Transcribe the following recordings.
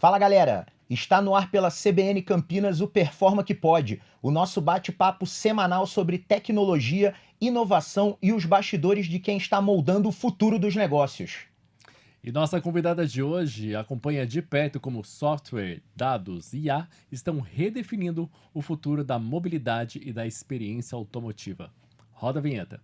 Fala galera, está no ar pela CBN Campinas o Performa que Pode, o nosso bate-papo semanal sobre tecnologia, inovação e os bastidores de quem está moldando o futuro dos negócios. E nossa convidada de hoje acompanha de perto como software, dados e IA estão redefinindo o futuro da mobilidade e da experiência automotiva. Roda a vinheta.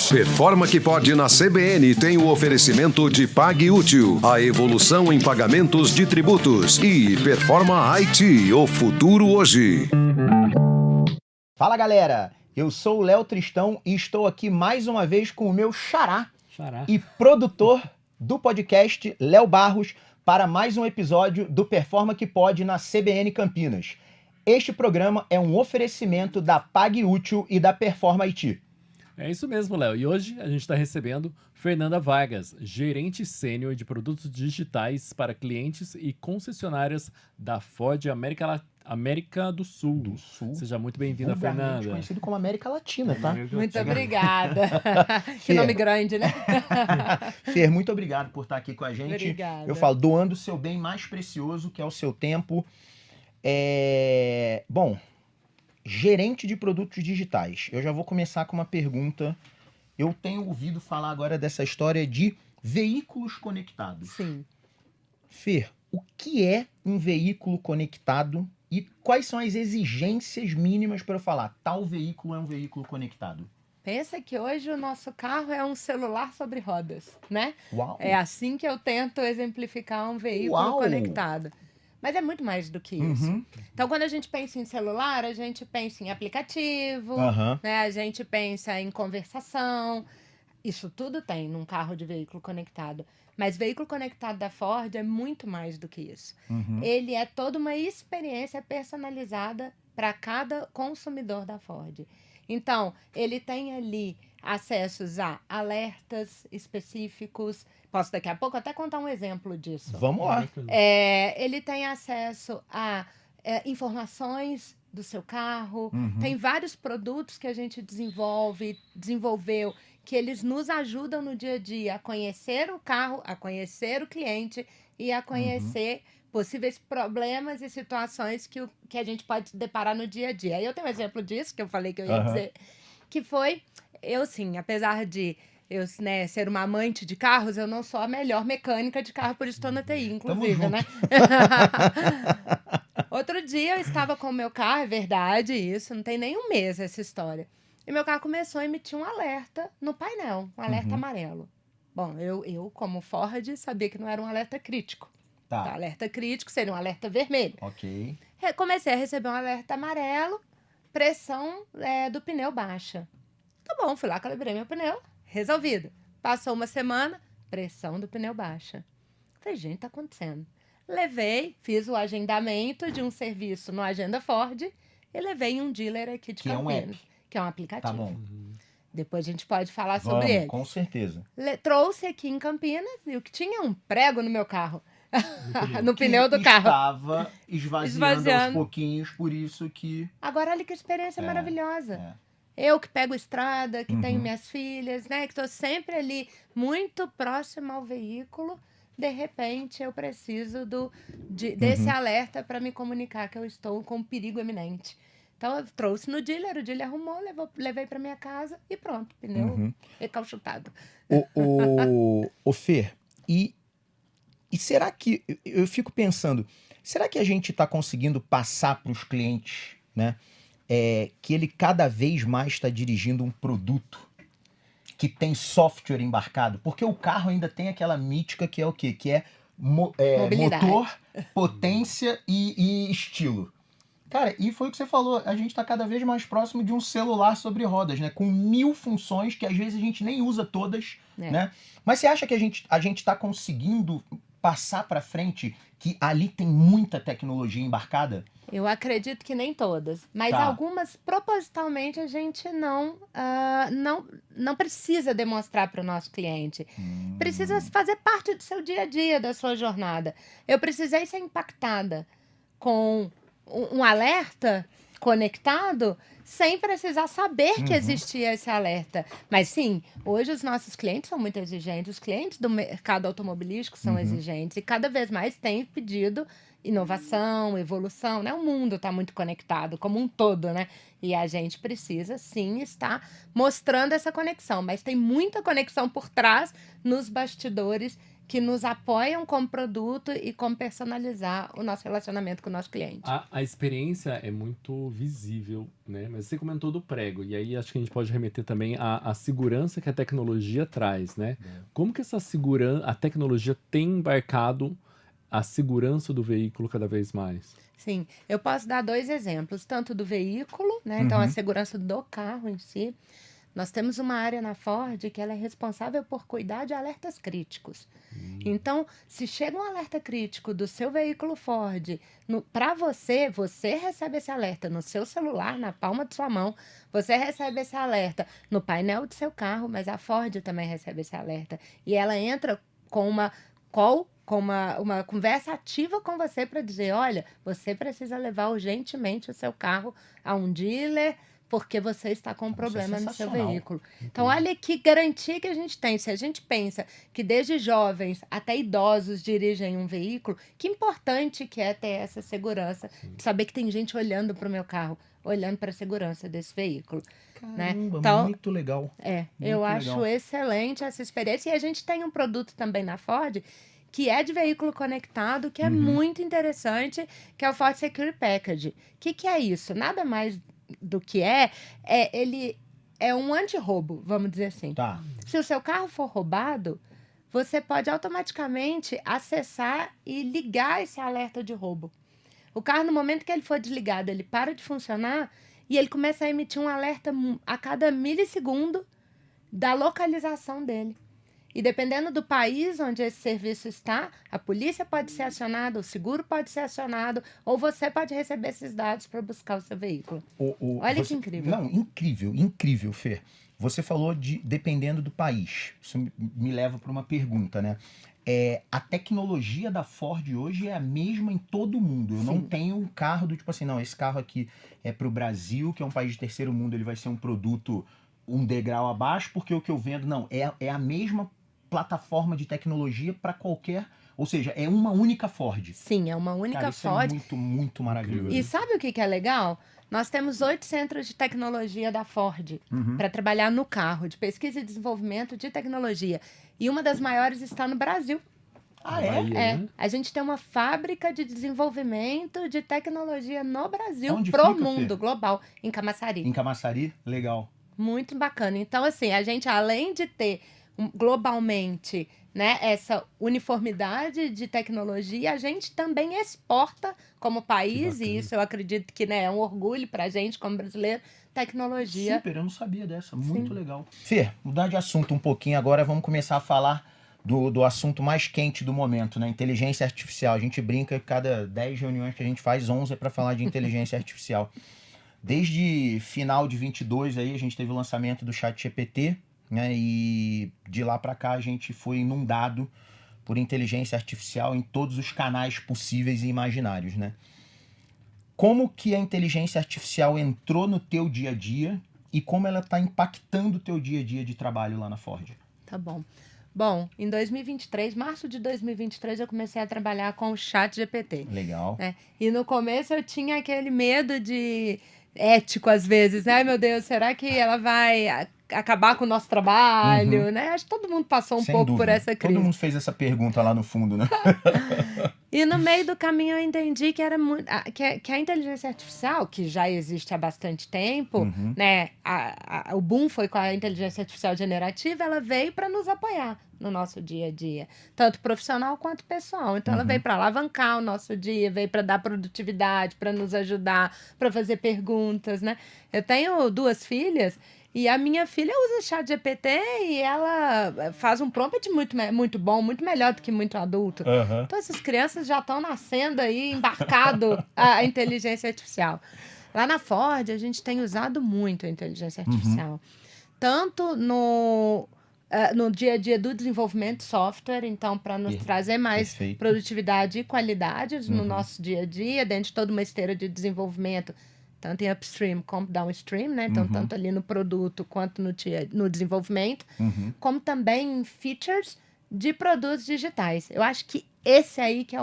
Performa que Pode na CBN tem o oferecimento de PagUtil, a evolução em pagamentos de tributos, e Performa IT, o futuro hoje. Fala galera, eu sou o Léo Tristão e estou aqui mais uma vez com o meu xará e produtor do podcast Léo Barros para mais um episódio do Performa que Pode na CBN Campinas. Este programa é um oferecimento da PagUtil e da Performa IT. É isso mesmo, Léo. E hoje a gente está recebendo Fernanda Vargas, gerente sênior de produtos digitais para clientes e concessionárias da Ford América do Sul. Seja muito bem-vinda, Fernanda. Conhecido como América Latina, tá? Muito obrigada. Que nome grande, né? Fer, muito obrigado por estar aqui com a gente. Obrigada. Eu falo, doando o seu bem mais precioso, que é o seu tempo. Bom, gerente de produtos digitais. Eu já vou começar com uma pergunta. Eu tenho ouvido falar agora dessa história de veículos conectados. Sim. Fer, o que é um veículo conectado e quais são as exigências mínimas para eu falar tal veículo é um veículo conectado? Pensa que hoje o nosso carro é um celular sobre rodas, né? Uau! É assim que eu tento exemplificar um veículo Uau! conectado. Mas é muito mais do que isso. Uhum. Então, quando a gente pensa em celular, a gente pensa em aplicativo, Aham. né? A gente pensa em conversação. Isso tudo tem num carro de veículo conectado. Mas veículo conectado da Ford é muito mais do que isso. Uhum. Ele é toda uma experiência personalizada para cada consumidor da Ford. Então, ele tem ali acessos a alertas específicos. Posso daqui a pouco até contar um exemplo disso. Vamos lá. Ele tem acesso a informações do seu carro. Uhum. Tem vários produtos que a gente desenvolveu, que eles nos ajudam no dia a dia a conhecer o carro, a conhecer o cliente e a conhecer possíveis problemas e situações que a gente pode deparar no dia a dia. Aí eu tenho um exemplo disso, que eu falei que eu ia dizer, que foi, eu sim, apesar de eu, né, ser uma amante de carros, eu não sou a melhor mecânica de carro, por isso estou na TI, inclusive, né? Outro dia eu estava com o meu carro, é verdade isso, não tem nem um mês essa história. E meu carro começou a emitir um alerta no painel, um alerta amarelo. Bom, eu, como Ford, sabia que não era um alerta crítico. Tá. Alerta crítico seria um alerta vermelho. Ok. Comecei a receber um alerta amarelo, pressão do pneu baixa. Tá bom, fui lá, calibrei meu pneu, resolvido. Passou uma semana, pressão do pneu baixa. Falei, gente, tá acontecendo. Levei, fiz o agendamento de um serviço no Agenda Ford e levei em um dealer aqui de Que é um Campinas. app. Que é um aplicativo. Tá bom. Depois a gente pode falar sobre Vamos, ele. com certeza. Trouxe aqui em Campinas e o que tinha um prego no meu carro. No pneu do carro. Estava esvaziando aos pouquinhos, por isso que... Agora olha que experiência maravilhosa. É. Eu que pego estrada, que tenho minhas filhas, né? Que estou sempre ali muito próximo ao veículo. De repente, eu preciso desse alerta para me comunicar que eu estou com um perigo iminente. Então, eu trouxe no dealer, o dealer arrumou, levei para minha casa e pronto, pneu recalchutado. O Fer, e será que... Eu fico pensando, será que a gente está conseguindo passar para os clientes, né? Que ele cada vez mais está dirigindo um produto que tem software embarcado? Porque o carro ainda tem aquela mítica que é o quê? Que é motor, potência e estilo. Cara, e foi o que você falou, a gente está cada vez mais próximo de um celular sobre rodas, né? Com 1000 funções que às vezes a gente nem usa todas, né? Mas você acha que a gente está conseguindo passar para frente que ali tem muita tecnologia embarcada? Eu acredito que nem todas, mas algumas propositalmente a gente não precisa demonstrar para o nosso cliente. Precisa fazer parte do seu dia a dia, da sua jornada. Eu precisei ser impactada com um alerta conectado sem precisar saber que Uhum. existia esse alerta. Mas sim, hoje os nossos clientes são muito exigentes, os clientes do mercado automobilístico são Uhum. exigentes e cada vez mais têm pedido inovação, evolução, né? O mundo está muito conectado como um todo, né? E a gente precisa sim estar mostrando essa conexão, mas tem muita conexão por trás nos bastidores que nos apoiam como produto e como personalizar o nosso relacionamento com o nosso cliente. A experiência é muito visível, né? Mas você comentou do prego, e aí acho que a gente pode remeter também à segurança que a tecnologia traz, né? Como que essa segurança, a tecnologia tem embarcado a segurança do veículo cada vez mais? Sim, eu posso dar 2 exemplos, tanto do veículo, né? Então, a Uhum. segurança do carro em si. Nós temos uma área na Ford que ela é responsável por cuidar de alertas críticos. Então, se chega um alerta crítico do seu veículo Ford para você, você recebe esse alerta no seu celular, na palma de sua mão, você recebe esse alerta no painel do seu carro, mas a Ford também recebe esse alerta. E ela entra com uma call, com uma conversa ativa com você para dizer, olha, você precisa levar urgentemente o seu carro a um dealer porque você está com um Isso é problema no seu sensacional. veículo. Então, olha que garantia que a gente tem. Se a gente pensa que desde jovens até idosos dirigem um veículo, que importante que é ter essa segurança, de saber que tem gente olhando para o meu carro, olhando para a segurança desse veículo. Né? Caramba, Então, muito legal. eu Muito acho legal. excelente essa experiência. E a gente tem um produto também na Ford que é de veículo conectado, que é Uhum. muito interessante, que é o Ford Secure Package. O que é isso? Nada mais do que ele é um anti-roubo, vamos dizer assim. Tá. Se o seu carro for roubado, você pode automaticamente acessar e ligar esse alerta de roubo. O carro, no momento que ele for desligado, ele para de funcionar e ele começa a emitir um alerta a cada milissegundo da localização dele. E dependendo do país onde esse serviço está, a polícia pode ser acionada, o seguro pode ser acionado, ou você pode receber esses dados para buscar o seu veículo. Olha que incrível. Não, incrível, incrível, Fer. Você falou de dependendo do país. Isso me leva para uma pergunta, né? A tecnologia da Ford hoje é a mesma em todo mundo. Eu não Sim. tenho um carro do tipo assim, não, esse carro aqui é para o Brasil, que é um país de terceiro mundo, ele vai ser um produto um degrau abaixo, porque o que eu vendo, não, é a mesma plataforma de tecnologia para qualquer... Ou seja, é uma única Ford. Sim, é uma única Cara, isso Ford. é muito, muito maravilhoso. E sabe o que é legal? Nós temos 8 centros de tecnologia da Ford Uhum. para trabalhar no carro, de pesquisa e desenvolvimento de tecnologia. E uma das maiores está no Brasil. Ah, Na Bahia, né? A gente tem uma fábrica de desenvolvimento de tecnologia no Brasil, Onde pro fica, mundo Fê? global, em Camaçari. Em Camaçari? Legal. Muito bacana. Então, assim, a gente, além de ter globalmente, né, essa uniformidade de tecnologia, a gente também exporta como país, Que e bacana. isso eu acredito que, né, é um orgulho pra gente como brasileiro, tecnologia. Super, eu não sabia dessa. Muito Sim. legal. Fê, mudar de assunto um pouquinho agora, vamos começar a falar do assunto mais quente do momento, né? Inteligência artificial. A gente brinca que cada 10 reuniões que a gente faz, 11 é para falar de inteligência artificial. Desde final de 22 aí, a gente teve o lançamento do ChatGPT, né? E de lá para cá a gente foi inundado por inteligência artificial em todos os canais possíveis e imaginários, né? Como que a inteligência artificial entrou no teu dia a dia e como ela está impactando o teu dia a dia de trabalho lá na Ford? Tá bom. Bom, em 2023, março de 2023, eu comecei a trabalhar com o ChatGPT. Legal. Né? E no começo eu tinha aquele medo de ético às vezes, né? Ai, meu Deus, será que ela vai acabar com o nosso trabalho, né? Acho que todo mundo passou um Sem pouco por dúvida. essa crise. Todo mundo fez essa pergunta lá no fundo, né? E no meio do caminho eu entendi que era que a inteligência artificial, que já existe há bastante tempo, Uhum. né? O boom foi com a inteligência artificial generativa, ela veio para nos apoiar no nosso dia a dia, tanto profissional quanto pessoal. Então ela Uhum. veio para alavancar o nosso dia, veio para dar produtividade, para nos ajudar, para fazer perguntas, né? Eu tenho 2 filhas. E a minha filha usa ChatGPT e ela faz um prompt muito bom, muito melhor do que muito adulto. Uhum. Então, essas crianças já estão nascendo aí, embarcado a inteligência artificial. Lá na Ford, a gente tem usado muito a inteligência artificial. Tanto no dia a dia do desenvolvimento de software, então, para nos trazer mais Perfeito. produtividade e qualidade no Uhum. nosso dia a dia, dentro de toda uma esteira de desenvolvimento, tanto em upstream como downstream, né? Então, tanto ali no produto quanto no desenvolvimento, como também em features de produtos digitais. Eu acho que esse aí que é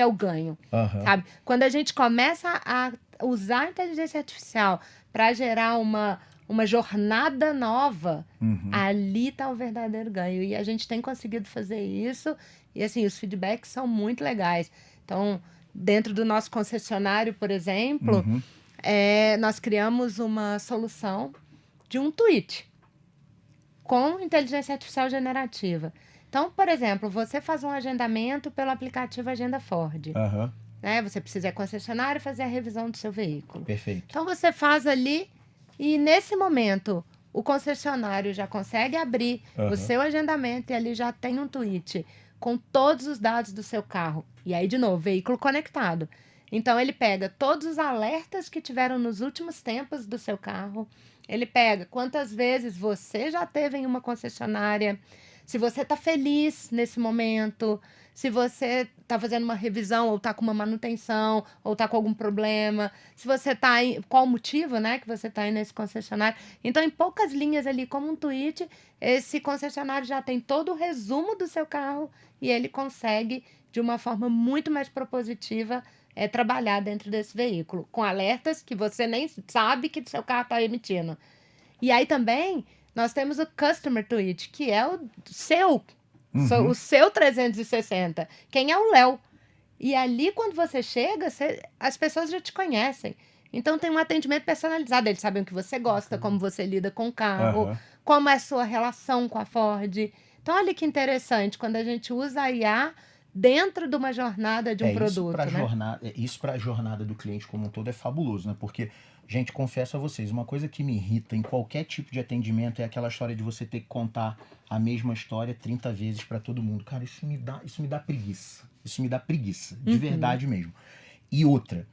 o ganho, sabe? Quando a gente começa a usar a inteligência artificial para gerar uma jornada nova, ali está o verdadeiro ganho. E a gente tem conseguido fazer isso, e assim, os feedbacks são muito legais. Então, dentro do nosso concessionário, por exemplo, nós criamos uma solução de um tweet com inteligência artificial generativa. Então, por exemplo, você faz um agendamento pelo aplicativo Agenda Ford. Né? Você precisa ir à concessionária e fazer a revisão do seu veículo. Perfeito. Então, você faz ali e, nesse momento, o concessionário já consegue abrir o seu agendamento e ali já tem um tweet com todos os dados do seu carro. E aí, de novo, veículo conectado. Então, ele pega todos os alertas que tiveram nos últimos tempos do seu carro. Ele pega quantas vezes você já teve em uma concessionária, se você está feliz nesse momento, se você está fazendo uma revisão ou está com uma manutenção ou está com algum problema, se você está qual o motivo, né, que você está aí nesse concessionário. Então, em poucas linhas ali, como um tweet, esse concessionário já tem todo o resumo do seu carro e ele consegue, de uma forma muito mais propositiva, trabalhar dentro desse veículo, com alertas que você nem sabe que o seu carro está emitindo. E aí também nós temos o Customer Tweet, que é o seu 360. Quem é o Léo? E ali, quando você chega, as pessoas já te conhecem. Então, tem um atendimento personalizado. Eles sabem o que você gosta, como você lida com o carro, como é a sua relação com a Ford. Então, olha que interessante, quando a gente usa a IA dentro de uma jornada de um produto, Isso para a jornada do cliente como um todo é fabuloso, né? Porque, gente, confesso a vocês, uma coisa que me irrita em qualquer tipo de atendimento é aquela história de você ter que contar a mesma história 30 vezes para todo mundo. Cara, isso me dá preguiça. Isso me dá preguiça, de verdade mesmo. E outra,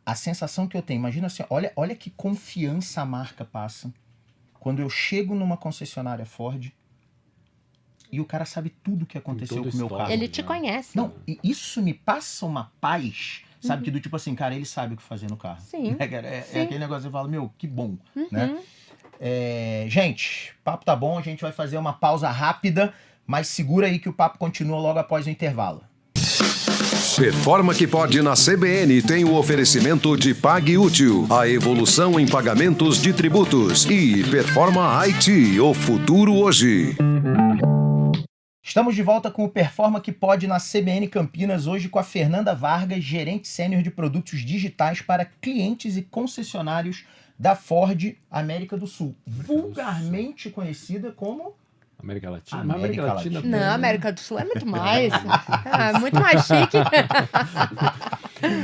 a sensação que eu tenho, imagina assim, olha que confiança a marca passa quando eu chego numa concessionária Ford e o cara sabe tudo o que aconteceu com o meu carro. Ele te conhece. Não, e isso me passa uma paz, sabe? Que do tipo assim, cara, ele sabe o que fazer no carro. Sim. É aquele negócio que eu falo, meu, que bom, né? Gente, o papo tá bom, a gente vai fazer uma pausa rápida, mas segura aí que o papo continua logo após o intervalo. Performa que pode na CBN tem o oferecimento de Pague Útil, a evolução em pagamentos de tributos, e Performa IT, o futuro hoje. Estamos de volta com o Performa que pode na CBN Campinas, hoje com a Fernanda Vargas, gerente sênior de produtos digitais para clientes e concessionários da Ford América do Sul, vulgarmente conhecida como América Latina? América Latina. Não, América do Sul é muito mais. Muito mais chique.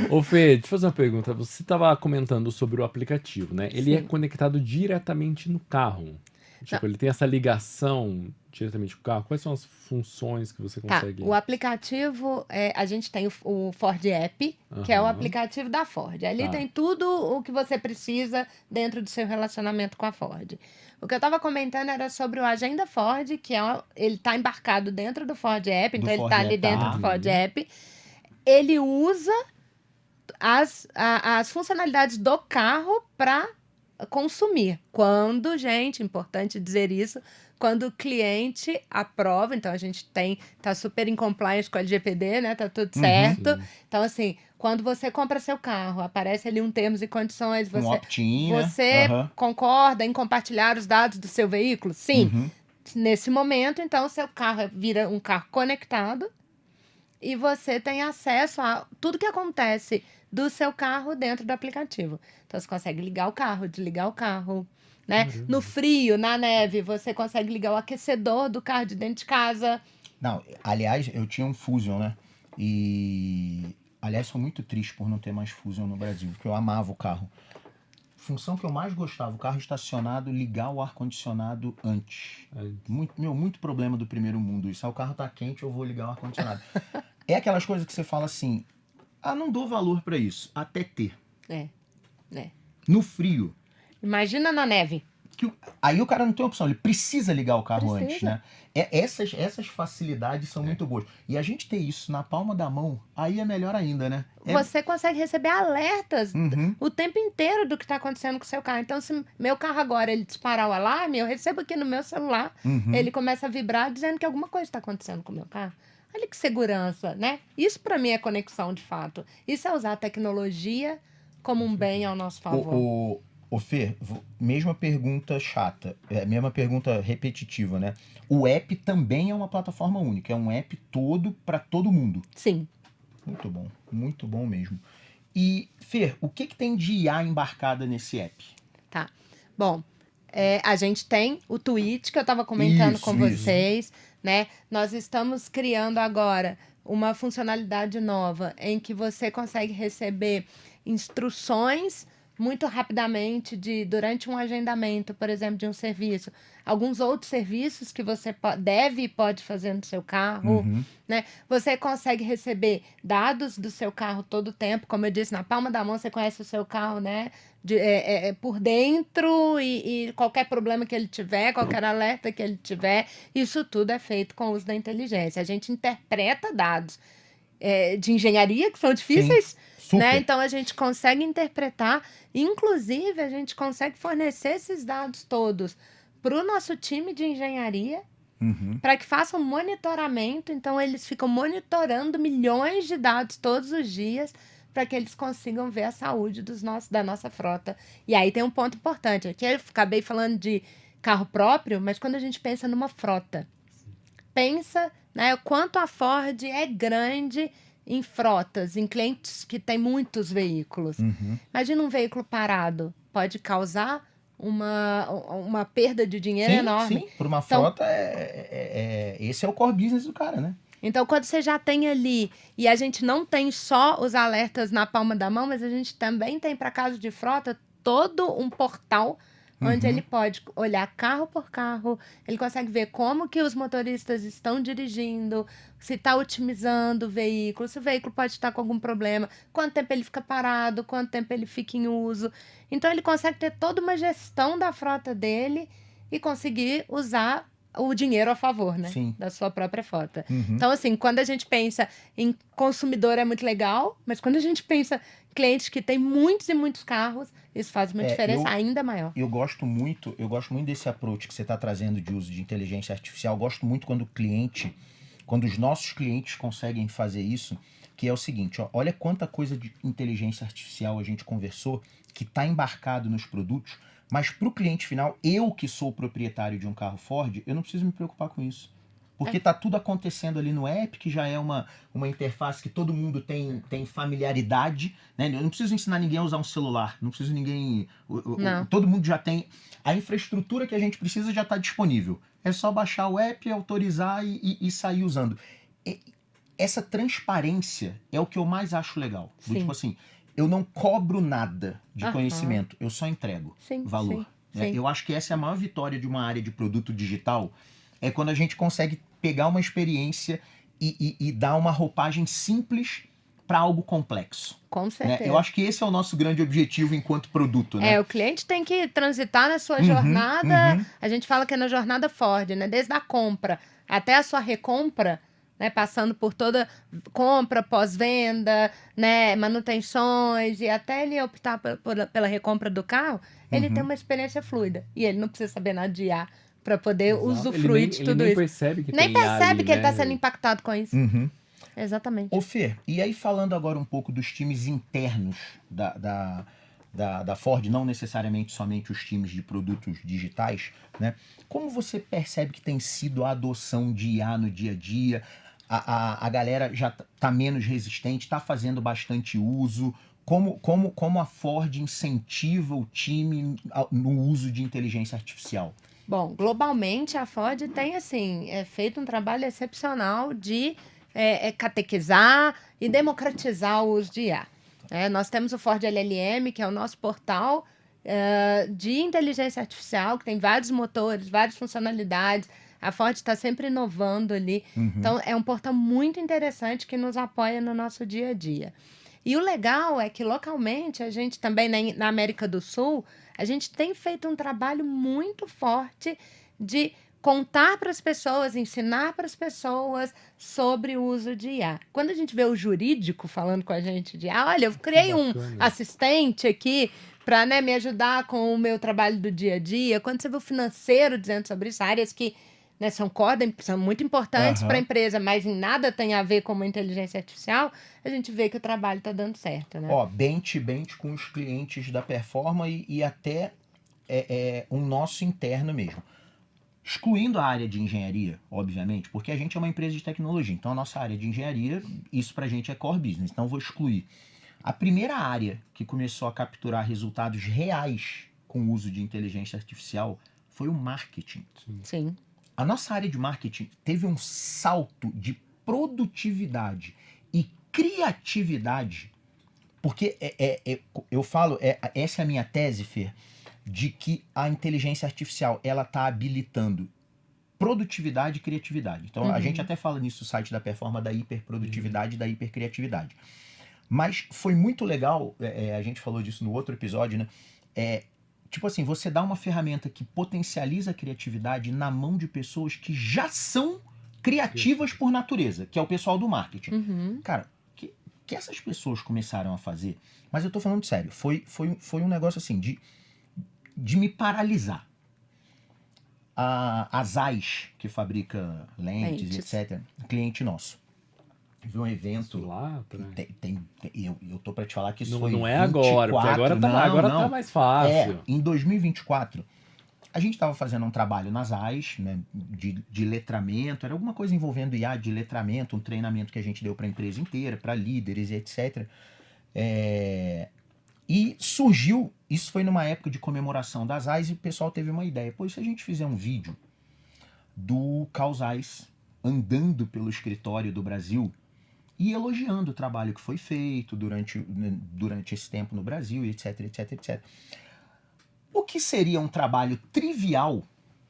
Ô Fê, deixa eu fazer uma pergunta. Você estava comentando sobre o aplicativo, né? Ele é conectado diretamente no carro. Tipo, ele tem essa ligação diretamente com o carro. Quais são as funções que você consegue... O aplicativo, a gente tem o Ford App, que é o aplicativo da Ford. Ali tem tudo o que você precisa dentro do seu relacionamento com a Ford. O que eu estava comentando era sobre o Agenda Ford, que ele está embarcado dentro do Ford App, então ele está ali dentro do Ford App. Ele usa as funcionalidades do carro para consumir. Quando, gente, importante dizer isso, quando o cliente aprova, então a gente tá super em compliance com a LGPD, né? Tá tudo certo. Então, assim, quando você compra seu carro, aparece ali termos e condições, um opt-in, você concorda em compartilhar os dados do seu veículo? Sim. Nesse momento, então, o seu carro vira um carro conectado e você tem acesso a tudo que acontece do seu carro dentro do aplicativo. Então, você consegue ligar o carro, desligar o carro, né? No frio, na neve, você consegue ligar o aquecedor do carro de dentro de casa. Não, aliás, eu tinha um Fusion, né? E, aliás, sou muito triste por não ter mais Fusion no Brasil, porque eu amava o carro. Função que eu mais gostava, o carro estacionado, ligar o ar-condicionado antes. Muito problema do primeiro mundo. Isso, o carro tá quente, eu vou ligar o ar-condicionado. É aquelas coisas que você fala assim, não dou valor pra isso, até ter. É. No frio. Imagina na neve. Aí o cara não tem opção, ele precisa ligar o carro Precisa. antes, né? Essas facilidades são muito boas. E a gente ter isso na palma da mão, aí é melhor ainda, né? Você consegue receber alertas Uhum. o tempo inteiro do que está acontecendo com o seu carro. Então, se meu carro agora ele disparar o alarme, eu recebo aqui no meu celular, Uhum. ele começa a vibrar dizendo que alguma coisa está acontecendo com o meu carro. Olha que segurança, né? Isso para mim é conexão de fato. Isso é usar a tecnologia como um bem ao nosso favor. Ô Fer, mesma pergunta chata, mesma pergunta repetitiva, né? O app também é uma plataforma única, é um app todo para todo mundo. Sim. Muito bom mesmo. E, Fer, o que tem de IA embarcada nesse app? Tá. Bom, a gente tem o tweet que eu estava comentando com vocês, né? Nós estamos criando agora uma funcionalidade nova em que você consegue receber instruções muito rapidamente durante um agendamento, por exemplo, de um serviço. Alguns outros serviços que você deve e pode fazer no seu carro, Uhum. né? Você consegue receber dados do seu carro todo o tempo. Como eu disse, na palma da mão você conhece o seu carro, né? Por dentro e qualquer problema que ele tiver, qualquer alerta que ele tiver, isso tudo é feito com o uso da inteligência. A gente interpreta dados de engenharia que são difíceis, Super. né? Então a gente consegue interpretar, inclusive a gente consegue fornecer esses dados todos para o nosso time de engenharia, Uhum. para que façam monitoramento. Então eles ficam monitorando milhões de dados todos os dias para que eles consigam ver a saúde da nossa frota. E aí tem um ponto importante. Aqui eu acabei falando de carro próprio, mas quando a gente pensa numa frota, pensa, né, o quanto a Ford é grande em frotas, em clientes que têm muitos veículos. Uhum. Imagina um veículo parado, pode causar uma perda de dinheiro enorme. Sim, por uma frota, esse é o core business do cara, né? Então, quando você já tem ali, e a gente não tem só os alertas na palma da mão, mas a gente também tem para caso de frota todo um portal onde ele pode olhar carro por carro, ele consegue ver como que os motoristas estão dirigindo, se está otimizando o veículo, se o veículo pode estar com algum problema, quanto tempo ele fica parado, quanto tempo ele fica em uso. Então, ele consegue ter toda uma gestão da frota dele e conseguir usar o dinheiro a favor, né? Sim. Da sua própria frota. Uhum. Então, assim, quando a gente pensa em consumidor é muito legal, mas quando a gente pensa em clientes que têm muitos e mutos carros, isso faz uma diferença ainda maior. Eu gosto muito desse approach que você está trazendo de uso de inteligência artificial. Eu gosto muito quando os nossos clientes conseguem fazer isso, que é o seguinte, ó, olha quanta coisa de inteligência artificial a gente conversou que está embarcado nos produtos. Mas para o cliente final, eu que sou o proprietário de um carro Ford, eu não preciso me preocupar com isso. Porque tá tudo acontecendo ali no app, que já é uma interface que todo mundo tem familiaridade, né? Eu não preciso ensinar ninguém a usar um celular, não preciso ninguém... Todo mundo já tem... A infraestrutura que a gente precisa já está disponível. É só baixar o app, autorizar e sair usando. Essa transparência é o que eu mais acho legal. Tipo assim, eu não cobro nada de conhecimento, eu só entrego valor. Sim. Eu acho que essa é a maior vitória de uma área de produto digital, é quando a gente consegue pegar uma experiência e dar uma roupagem simples para algo complexo. Com certeza. Né? Eu acho que esse é o nosso grande objetivo enquanto produto. Né? O cliente tem que transitar na sua jornada, a gente fala que é na jornada Ford, né? Desde a compra até a sua recompra, né, passando por toda compra, pós-venda, né, manutenções e até ele optar pela recompra do carro, ele tem uma experiência fluida e ele não precisa saber nada de IA para poder usufruir de tudo ele nem isso. Percebe que nem tem percebe ali, que ele está né? sendo impactado com isso. Exatamente. Ô Fer, e aí falando agora um pouco dos times internos da Ford, não necessariamente somente os times de produtos digitais, né? Como você percebe que tem sido a adoção de IA no dia a dia? A galera já está menos resistente, está fazendo bastante uso. Como a Ford incentiva o time no uso de inteligência artificial? Bom, globalmente a Ford tem assim, feito um trabalho excepcional de catequizar e democratizar o uso de IA. Nós temos o Ford LLM, que é o nosso portal de inteligência artificial, que tem vários motores, várias funcionalidades. A Ford está sempre inovando ali. Então, é um portal muito interessante que nos apoia no nosso dia a dia. E o legal é que localmente a gente também na América do Sul, a gente tem feito um trabalho muito forte de contar para as pessoas, ensinar para as pessoas sobre o uso de IA. Quando a gente vê o jurídico falando com a gente de, olha, eu criei um assistente aqui para, né, me ajudar com o meu trabalho do dia a dia. Quando você vê o financeiro dizendo sobre isso, áreas que, né, são muito importantes para a empresa, mas em nada tem a ver com uma inteligência artificial, a gente vê que o trabalho está dando certo, né? Bench com os clientes da Performa e até o nosso interno mesmo. Excluindo a área de engenharia, obviamente, porque a gente é uma empresa de tecnologia, então a nossa área de engenharia, isso pra gente é core business, então eu vou excluir. A primeira área que começou a capturar resultados reais com o uso de inteligência artificial foi o marketing. Sim. A nossa área de marketing teve um salto de produtividade e criatividade, porque eu falo, essa é a minha tese, Fer, de que a inteligência artificial ela está habilitando produtividade e criatividade. Então a gente até fala nisso no site da Performa, da hiperprodutividade e da hipercriatividade. Mas foi muito legal, a gente falou disso no outro episódio, né? Tipo assim, você dá uma ferramenta que potencializa a criatividade na mão de pessoas que já são criativas por natureza, que é o pessoal do marketing. Cara, que essas pessoas começaram a fazer, mas eu tô falando sério, foi um negócio assim, de me paralisar. A Zeiss, que fabrica lentes, etc., cliente nosso. Teve um evento. Lá, eu tô pra te falar que isso não, foi. Não é agora, porque agora tá mais fácil. Em 2024, a gente estava fazendo um trabalho nas Zeiss, né, de letramento, era alguma coisa envolvendo IA de letramento, um treinamento que a gente deu para a empresa inteira, para líderes e etc. E surgiu, isso foi numa época de comemoração das Zeiss, e o pessoal teve uma ideia. Pô, e se a gente fizer um vídeo do Carl Zeiss andando pelo escritório do Brasil e elogiando o trabalho que foi feito durante esse tempo no Brasil, etc, etc, etc. O que seria um trabalho trivial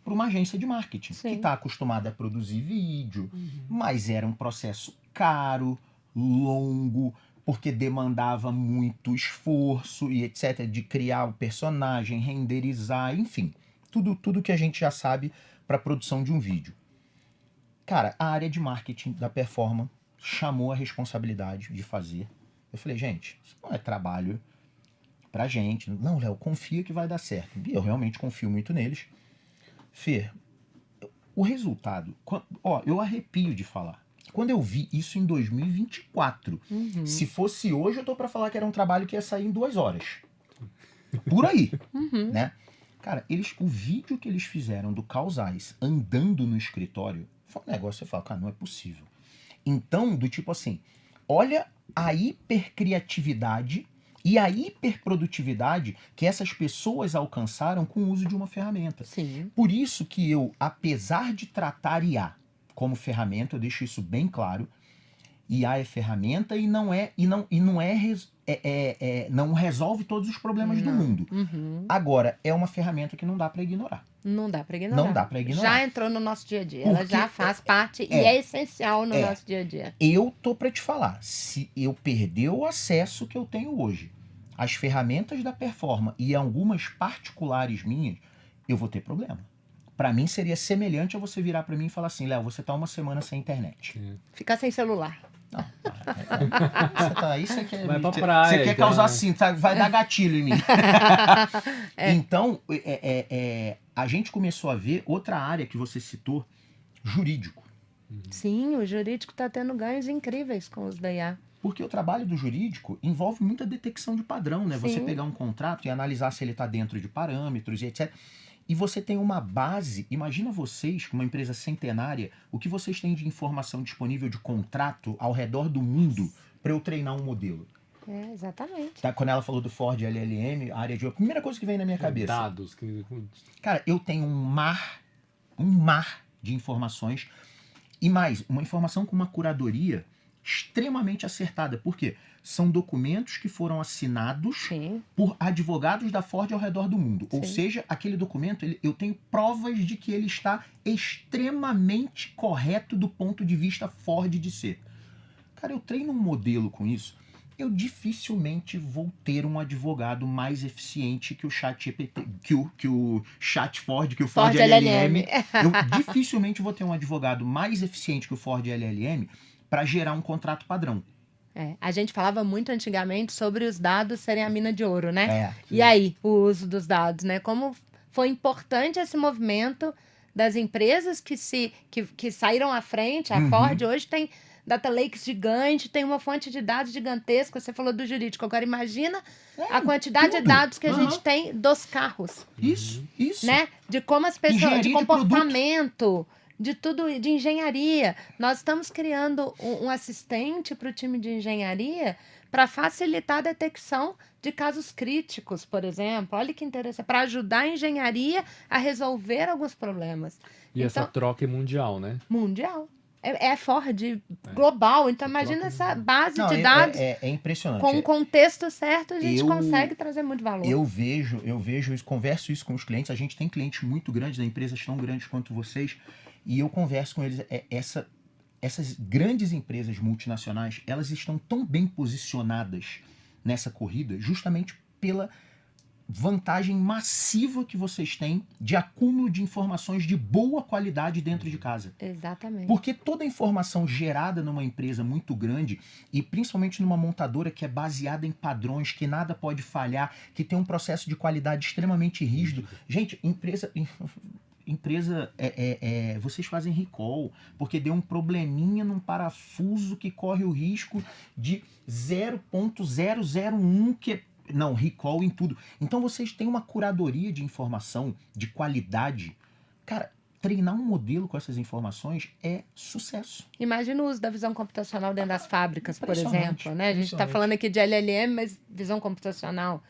para uma agência de marketing, que está acostumada a produzir vídeo, mas era um processo caro, longo, porque demandava muito esforço e etc, de criar o personagem, renderizar, enfim, tudo que a gente já sabe para a produção de um vídeo. Cara, a área de marketing da Performa chamou a responsabilidade de fazer. Eu falei, gente, isso não é trabalho pra gente. Não, Léo, confia que vai dar certo. E eu realmente confio muito neles. Fer, o resultado, eu arrepio de falar. Quando eu vi isso em 2024, se fosse hoje, eu tô pra falar que era um trabalho que ia sair em 2 horas. Por aí, né? Cara, o vídeo que eles fizeram do Carl Zeiss andando no escritório, foi um negócio que você fala, cara, não é possível. Então, do tipo assim, olha a hipercriatividade e a hiperprodutividade que essas pessoas alcançaram com o uso de uma ferramenta. Sim. Por isso que eu, apesar de tratar IA como ferramenta, eu deixo isso bem claro, IA é ferramenta e não resolve todos os problemas do mundo. Agora, é uma ferramenta que não dá para ignorar. Não dá para ignorar. Não dá para ignorar. Já entrou no nosso dia a dia. Ela já faz parte e é essencial no nosso dia a dia. Eu tô para te falar, se eu perder o acesso que eu tenho hoje às ferramentas da Performa e algumas particulares minhas, eu vou ter problema. Para mim seria semelhante a você virar para mim e falar assim, Léo, você tá uma semana sem internet. Ficar sem celular. Não, você quer, vai pra praia, você quer causar assim, vai dar gatilho em mim. Então, a gente começou a ver outra área que você citou, jurídico. Sim, o jurídico está tendo ganhos incríveis com os da IA. Porque o trabalho do jurídico envolve muita detecção de padrão, né? Sim. Você pegar um contrato e analisar se ele está dentro de parâmetros e etc. E você tem uma base, imagina vocês, uma empresa centenária, o que vocês têm de informação disponível de contrato ao redor do mundo para eu treinar um modelo. Exatamente. Tá? Quando ela falou do Ford LLM, a área de... A primeira coisa que vem na minha cabeça. Dados. Cara, eu tenho um mar de informações e mais, uma informação com uma curadoria extremamente acertada. Por quê? São documentos que foram assinados por advogados da Ford ao redor do mundo. Ou seja, aquele documento, eu tenho provas de que ele está extremamente correto do ponto de vista Ford de ser. Cara, eu treino um modelo com isso eu dificilmente vou ter um advogado mais eficiente que o ChatGPT, que o Chat Ford, que o Ford LLM. Eu dificilmente vou ter um advogado mais eficiente que o Ford LLM para gerar um contrato padrão. A gente falava muito antigamente sobre os dados serem a mina de ouro, né? Sim. E aí, o uso dos dados, né? Como foi importante esse movimento das empresas que saíram à frente. A Ford hoje tem data lakes gigante, tem uma fonte de dados gigantesca. Você falou do jurídico. Agora imagina a quantidade de dados que a gente tem dos carros. Isso. Né? De como as pessoas, Engenharia de de comportamento, de tudo, de engenharia. Nós estamos criando um assistente para o time de engenharia para facilitar a detecção de casos críticos, por exemplo. Olha que interessante, para ajudar a engenharia a resolver alguns problemas. E essa troca é mundial, né? Mundial. É Ford global. Então, imagina essa base de dados. É impressionante. Com o contexto certo, a gente consegue trazer muito valor. Eu vejo isso, converso isso com os clientes. A gente tem clientes muito grandes, empresas tão grandes quanto vocês, e eu converso com eles. Essas grandes empresas multinacionais, elas estão tão bem posicionadas nessa corrida justamente pela vantagem massiva que vocês têm de acúmulo de informações de boa qualidade dentro de casa. Exatamente. Porque toda a informação gerada numa empresa muito grande, e principalmente numa montadora que é baseada em padrões, que nada pode falhar, que tem um processo de qualidade extremamente rígido. Gente, vocês fazem recall, porque deu um probleminha num parafuso que corre o risco de 0.001, recall em tudo. Então vocês têm uma curadoria de informação de qualidade. Cara, treinar um modelo com essas informações é sucesso. Imagina o uso da visão computacional dentro das fábricas, por exemplo. Né? A gente está falando aqui de LLM, mas visão computacional.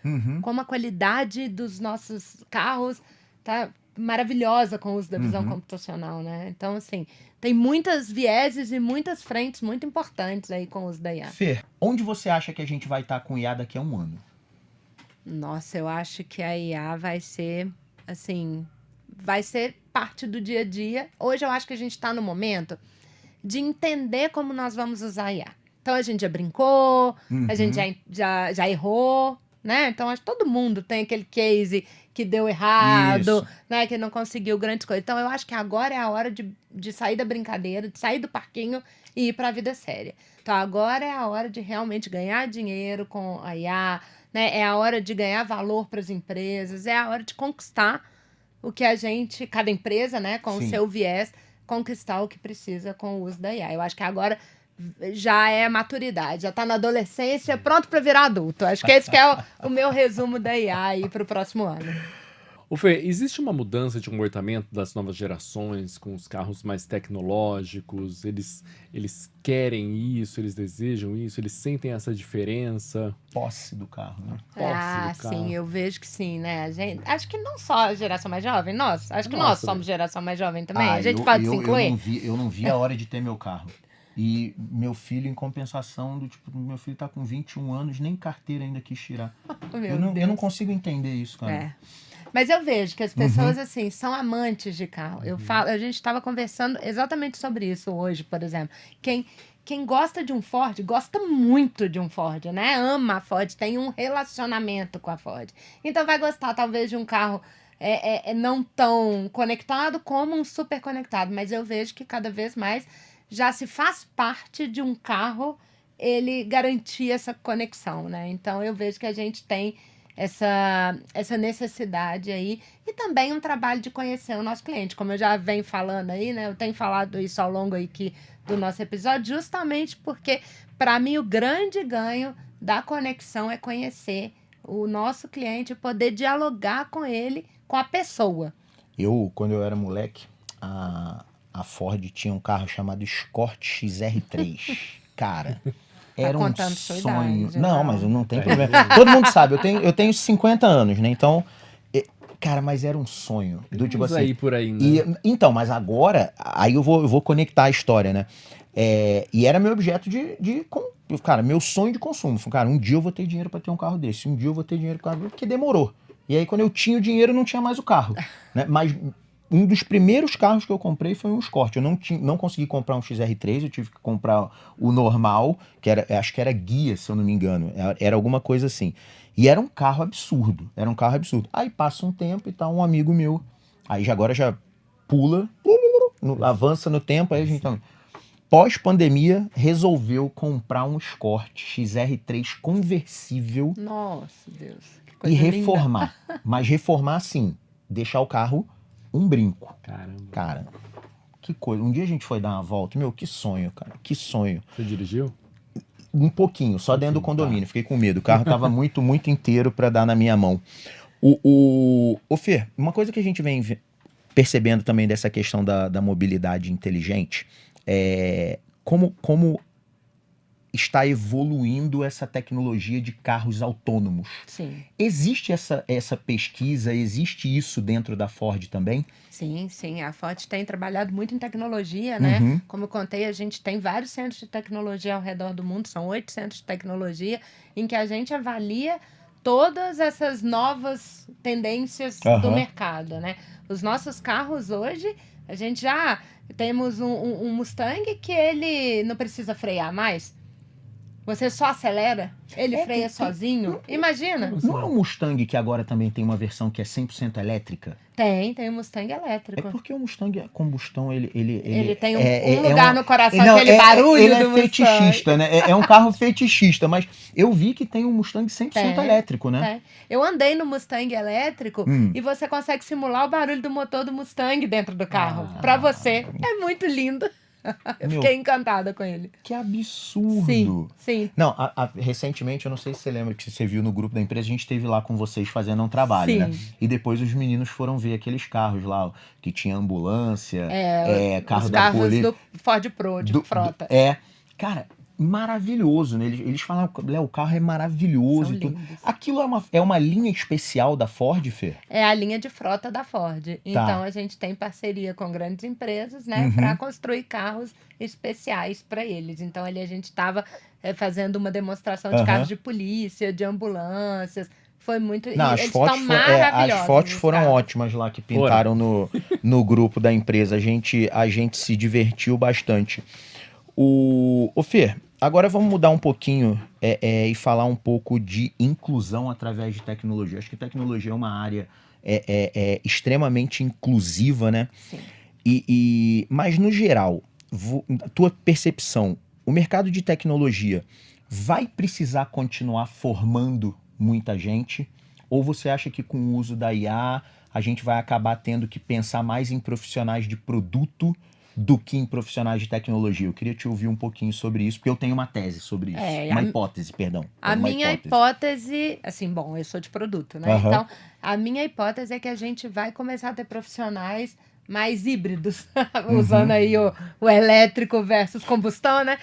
Como a qualidade dos nossos carros tá maravilhosa com o uso da visão computacional, né? Então, assim, tem muitas vieses e muitas frentes muito importantes aí com o uso da IA. Fer, onde você acha que a gente vai estar com IA daqui a um ano? Nossa, eu acho que a IA vai ser, assim, vai ser parte do dia a dia. Hoje eu acho que a gente está no momento de entender como nós vamos usar a IA. Então, a gente já brincou, a gente já errou, né? Então, acho que todo mundo tem aquele case que deu errado, né? Que não conseguiu grandes coisas. Então, eu acho que agora é a hora de sair da brincadeira, de sair do parquinho e ir para a vida séria. Então, agora é a hora de realmente ganhar dinheiro com a IA, né? É a hora de ganhar valor para as empresas, é a hora de conquistar o que cada empresa, né? Com o seu viés, conquistar o que precisa com o uso da IA. Eu acho que agora já é maturidade, já está na adolescência, pronto para virar adulto. Acho que esse que é o meu resumo da IA aí para o próximo ano. Ô Fê, existe uma mudança de comportamento das novas gerações com os carros mais tecnológicos? Eles querem isso, eles desejam isso, eles sentem essa diferença? Posse do carro, né? Sim, eu vejo que sim, né? Acho que não só a geração mais jovem, nós somos geração mais jovem também. A gente pode se incluir. Eu não vi a hora de ter meu carro. E meu filho, em compensação, meu filho tá com 21 anos, nem carteira ainda quis tirar. Eu não consigo entender isso, cara. Mas eu vejo que as pessoas, assim, são amantes de carro. A gente estava conversando exatamente sobre isso hoje, por exemplo. Quem gosta de um Ford, gosta muito de um Ford, né? Ama a Ford, tem um relacionamento com a Ford. Então vai gostar, talvez, de um carro não tão conectado como um super conectado. Mas eu vejo que cada vez mais já se faz parte de um carro ele garantir essa conexão, né? Então eu vejo que a gente tem essa necessidade aí e também um trabalho de conhecer o nosso cliente, como eu já venho falando aí, né? Eu tenho falado isso ao longo aqui do nosso episódio, justamente porque, para mim, o grande ganho da conexão é conhecer o nosso cliente e poder dialogar com ele, com a pessoa. Quando eu era moleque, a Ford tinha um carro chamado Escort XR3. Cara, era um sonho. Não, mas não tem problema. Todo mundo sabe, eu tenho 50 anos, né? Então, cara, mas era um sonho. Tipo assim, aí por aí, né? Então, mas agora, aí eu vou conectar a história, né? E era meu objeto cara, meu sonho de consumo. Cara, um dia eu vou ter dinheiro para ter um carro desse. Um dia eu vou ter dinheiro para porque demorou. E aí, quando eu tinha o dinheiro, não tinha mais o carro. Né? Mas um dos primeiros carros que eu comprei foi um Escort. Eu não consegui comprar um XR3, eu tive que comprar o normal, que acho que era guia, se eu não me engano. Era alguma coisa assim. E era um carro absurdo. Era um carro absurdo. Aí passa um tempo e tá um amigo meu. Aí agora já pula, avança no tempo, aí a gente tá... Pós-pandemia, resolveu comprar um Escort XR3 conversível. Nossa, Deus. Que E coisa linda. reformar. Mas reformar assim, deixar o carro um brinco. Caramba. Cara, que coisa. Um dia a gente foi dar uma volta. Meu, que sonho, cara. Que sonho. Você dirigiu? Um pouquinho, só dentro do condomínio. Fiquei com medo. O carro tava muito, muito inteiro pra dar na minha mão. Ô Fer, uma coisa que a gente vem percebendo também dessa questão da mobilidade inteligente é como está evoluindo essa tecnologia de carros autônomos. Sim. Existe essa pesquisa, existe isso dentro da Ford também? Sim, sim. A Ford tem trabalhado muito em tecnologia, né? Uhum. Como eu contei, a gente tem vários centros de tecnologia ao redor do mundo, são 8 centros de tecnologia, em que a gente avalia todas essas novas tendências do Aham. mercado, né? Os nossos carros hoje, a gente já temos um Mustang que ele não precisa frear mais. Você só acelera, ele freia sozinho. Imagina. Não é um Mustang que agora também tem uma versão que é 100% elétrica? Tem um Mustang É elétrico. porque o Mustang a combustão, ele Tem um é lugar uma- no coração, Não, aquele barulho ele do é Mustang. fetichista, né? É um carro fetichista, mas eu vi que tem um Mustang 100% Tem, elétrico, né? Tem. Eu andei no Mustang elétrico Hum. e você consegue simular o barulho do motor do Mustang dentro do carro. Ah. Pra você. É muito lindo. Eu Meu, fiquei encantada com ele. que absurdo! Sim, sim. Não, recentemente, eu não sei se você lembra que você viu no grupo da empresa, a gente esteve lá com vocês fazendo um trabalho, Sim. né? E depois os meninos foram ver aqueles carros lá, ó, que tinha ambulância, carro Os da carros polícia. do Ford Pro, de frota. Cara, maravilhoso, né? Eles falam, Léo, o carro é maravilhoso. São E tudo. lindos. Aquilo é uma linha especial da Ford, Fer? É a linha de frota da Ford. Então a gente tem parceria com grandes empresas, né, Uhum. para construir carros especiais para eles. Então ali a gente estava fazendo uma demonstração de Aham. carros de polícia, de ambulâncias. Foi muito. Não, e as eles fotos, estão maravilhosos. as fotos os foram carros. ótimas lá que pintaram no grupo da empresa. A gente se divertiu bastante. Ô Fer, agora vamos mudar um pouquinho e falar um pouco de inclusão através de tecnologia. Acho que tecnologia é uma área extremamente inclusiva, né? Sim. Mas, no geral, tua percepção, o mercado de tecnologia vai precisar continuar formando muita gente? Ou você acha que com o uso da IA a gente vai acabar tendo que pensar mais em profissionais de produto do que em profissionais de tecnologia? Eu queria te ouvir um pouquinho sobre isso, porque eu tenho uma tese sobre isso. Uma hipótese, perdão. A Uma minha hipótese, assim, bom, eu sou de produto, né? Aham. Então, a minha hipótese é que a gente vai começar a ter profissionais mais híbridos, usando aí o elétrico versus combustão, né?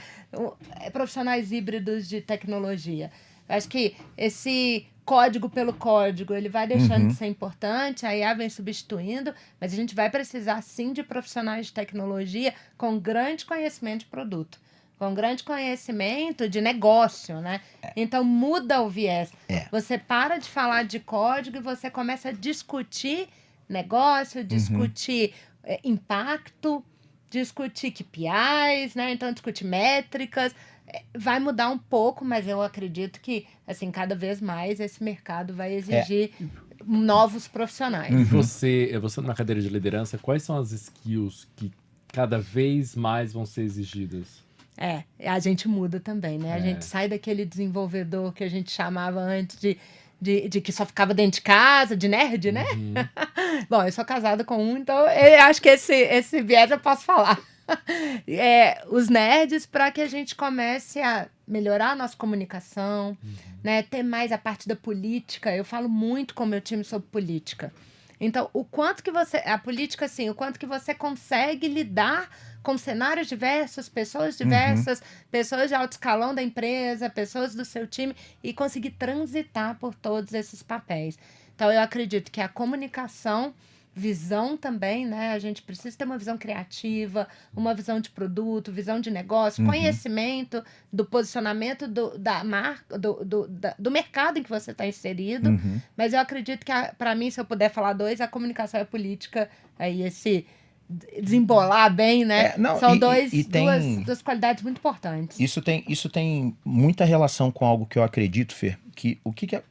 Profissionais híbridos de tecnologia. Eu acho que esse código pelo código, ele vai deixando de ser importante, a IA vem substituindo, mas a gente vai precisar, sim, de profissionais de tecnologia com grande conhecimento de produto, com grande conhecimento de negócio, né? Então, muda o viés. Você para de falar de código e você começa a discutir negócio, discutir impacto, discutir KPIs, né? Então, discutir métricas. Vai mudar um pouco, mas eu acredito que, assim, cada vez mais esse mercado vai exigir novos profissionais. Você numa cadeira de liderança, quais são as skills que cada vez mais vão ser exigidas? A gente muda também, né? A gente sai daquele desenvolvedor que a gente chamava antes de que só ficava dentro de casa, de nerd, né? Bom, eu sou casada com um, então eu acho que esse viés eu posso falar. Os nerds, para que a gente comece a melhorar a nossa comunicação, né? Ter mais a parte da política. Eu falo muito com o meu time sobre política. Então, o quanto que a política, assim, o quanto que você consegue lidar com cenários diversos, pessoas diversas, pessoas de alto escalão da empresa, pessoas do seu time, e conseguir transitar por todos esses papéis. Então, eu acredito que a comunicação visão também, né? A gente precisa ter uma visão criativa, uma visão de produto, visão de negócio, conhecimento do posicionamento da marca, do mercado em que você está inserido. Mas eu acredito que, para mim, se eu puder falar dois, a comunicação e a política, aí esse desembolar bem, né? Não, São duas qualidades muito importantes. Isso tem muita relação com algo que eu acredito, Fer, que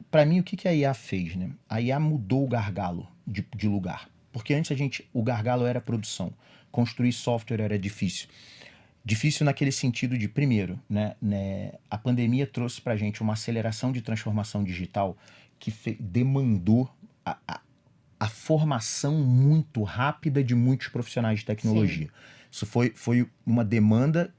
para mim, o que a IA fez, né? A IA mudou o gargalo de lugar. Porque antes o gargalo era produção. Construir software era difícil. Difícil naquele sentido de, primeiro, né, a pandemia trouxe pra gente uma aceleração de transformação digital que demandou a formação muito rápida de muitos profissionais de tecnologia. Isso foi uma demanda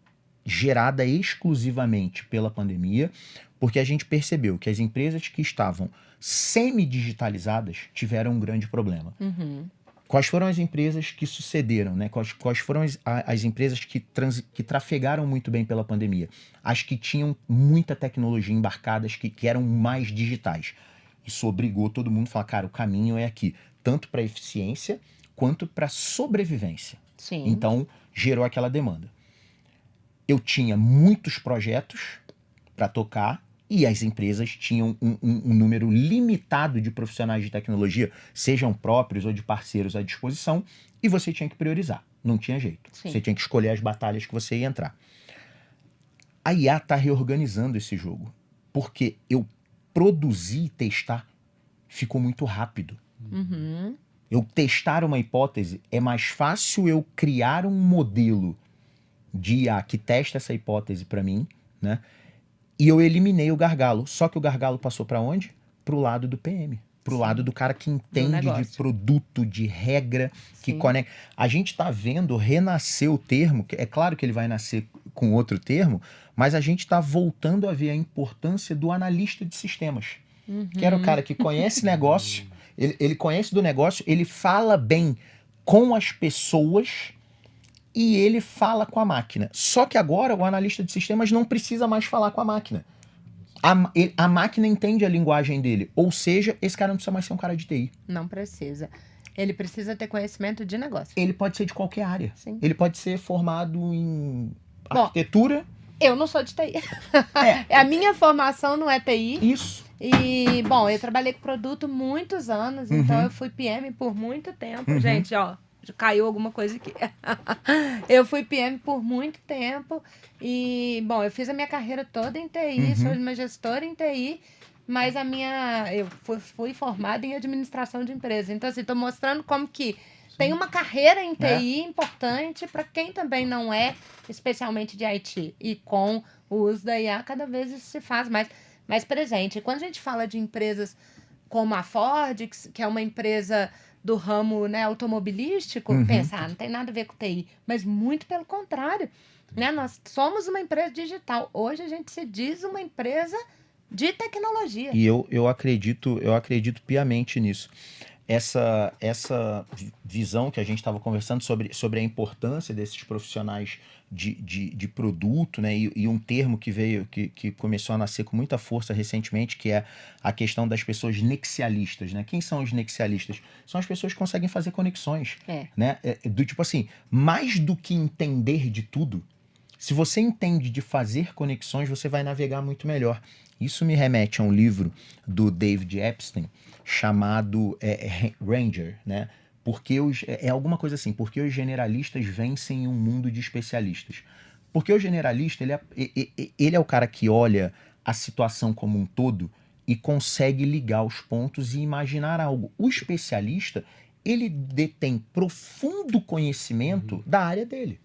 gerada exclusivamente pela pandemia, porque a gente percebeu que as empresas que estavam semi-digitalizadas tiveram um grande problema. Quais foram as empresas que sucederam, né? Quais foram as empresas que trafegaram muito bem pela pandemia? As que tinham muita tecnologia embarcadas, que eram mais digitais. Isso obrigou todo mundo a falar, cara, o caminho é aqui, tanto para eficiência quanto para sobrevivência. Sim. Então, gerou aquela demanda. Eu tinha muitos projetos para tocar e as empresas tinham um número limitado de profissionais de tecnologia, sejam próprios ou de parceiros à disposição, e você tinha que priorizar. Não tinha jeito. Sim. Você tinha que escolher as batalhas que você ia entrar. A IA está reorganizando esse jogo, porque eu produzir e testar ficou muito rápido. Eu testar uma hipótese, é mais fácil eu criar um modelo de IA que testa essa hipótese para mim, né? E eu eliminei o gargalo. Só que o gargalo passou para onde? Pro lado do PM. Pro lado do cara que entende de produto, de regra, que conecta. A gente está vendo renascer o termo, é claro que ele vai nascer com outro termo, mas a gente está voltando a ver a importância do analista de sistemas. Que era o cara que conhece negócio, ele conhece do negócio, ele fala bem com as pessoas e ele fala com a máquina. Só que agora o analista de sistemas não precisa mais falar com a máquina. A máquina entende a linguagem dele. Ou seja, esse cara não precisa mais ser um cara de TI. Não precisa. Ele precisa ter conhecimento de negócio. Ele pode ser de qualquer área. Sim. Ele pode ser formado em arquitetura. Eu não sou de TI. A minha formação não é TI. Isso. E, bom, eu trabalhei com produto muitos anos, então eu fui PM por muito tempo. Gente, ó, caiu alguma coisa aqui. Eu fui PM por muito tempo e, bom, eu fiz a minha carreira toda em TI, sou uma gestora em TI, mas eu fui formada em administração de empresa. Então, assim, estou mostrando como que tem uma carreira em TI importante para quem também não é especialmente de IT. E com o uso da IA, cada vez isso se faz mais presente. Quando a gente fala de empresas como a Ford, que é uma empresa do ramo, né, automobilístico, pensa, não tem nada a ver com TI, mas muito pelo contrário, né? Nós somos uma empresa digital. Hoje a gente se diz uma empresa de tecnologia. E eu acredito piamente nisso. Essa visão que a gente estava conversando sobre a importância desses profissionais de produto, né? E um termo que veio, que começou a nascer com muita força recentemente, que é a questão das pessoas nexialistas, né? Quem são os nexialistas? São as pessoas que conseguem fazer conexões, né? Do tipo assim, mais do que entender de tudo, se você entende de fazer conexões, você vai navegar muito melhor. Isso me remete a um livro do David Epstein chamado Ranger, né? Porque é alguma coisa assim, porque os generalistas vencem um mundo de especialistas. Porque o generalista, ele é o cara que olha a situação como um todo e consegue ligar os pontos e imaginar algo. O especialista, ele detém profundo conhecimento da área dele.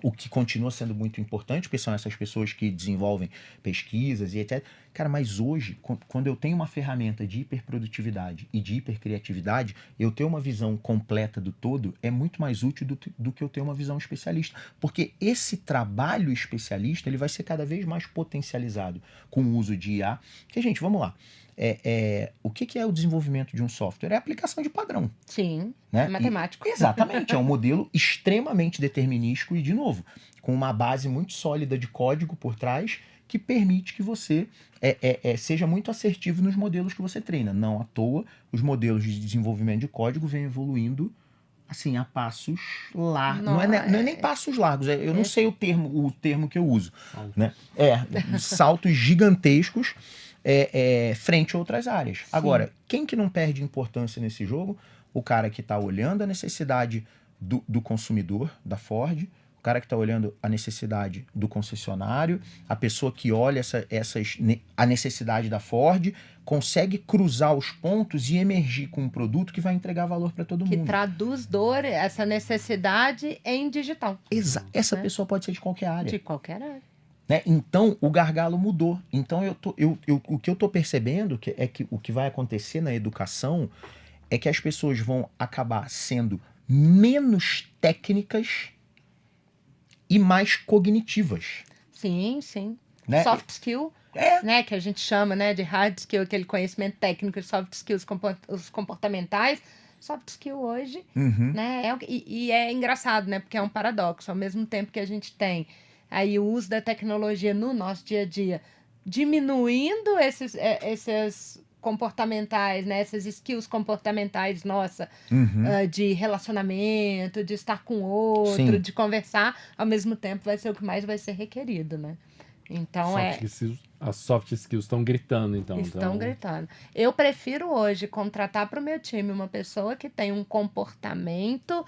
O que continua sendo muito importante, porque são essas pessoas que desenvolvem pesquisas e etc. Cara, mas hoje, quando eu tenho uma ferramenta de hiperprodutividade e de hipercriatividade, eu ter uma visão completa do todo é muito mais útil do que eu ter uma visão especialista. Porque esse trabalho especialista, ele vai ser cada vez mais potencializado com o uso de IA. Porque, gente, vamos lá. O que é o desenvolvimento de um software? É a aplicação de padrão. Sim, né? é matemático. Exatamente, é um modelo extremamente determinístico e, de novo, com uma base muito sólida de código por trás que permite que você seja muito assertivo nos modelos que você treina. Não à toa, os modelos de desenvolvimento de código vêm evoluindo assim, a passos largos. Não é nem passos largos, eu não sei o termo que eu uso. Né? Saltos gigantescos frente a outras áreas. Sim. Agora, quem que não perde importância nesse jogo? O cara que está olhando a necessidade do consumidor, da Ford, o cara que está olhando a necessidade do concessionário, a pessoa que olha a necessidade da Ford, consegue cruzar os pontos e emergir com um produto que vai entregar valor para todo Que mundo. traduz dor, essa necessidade em digital. Essa né? pessoa pode ser de qualquer área. De qualquer área. Né? Então, o gargalo mudou. Então, o que eu estou percebendo é que o que vai acontecer na educação é que as pessoas vão acabar sendo menos técnicas e mais cognitivas. Sim, sim. Né? Soft skill, né, que a gente chama, né, de hard skill, aquele conhecimento técnico, e soft skills, os comportamentais. Soft skill hoje, né, e é engraçado, né, porque é um paradoxo. Ao mesmo tempo que a gente tem aí o uso da tecnologia no nosso dia a dia, diminuindo esses comportamentais, né, essas skills comportamentais, de relacionamento, de estar com o outro, Sim. de conversar, ao mesmo tempo vai ser o que mais vai ser requerido, né? Então As soft skills estão gritando, então. Estão gritando. Eu prefiro hoje contratar para o meu time uma pessoa que tem um comportamento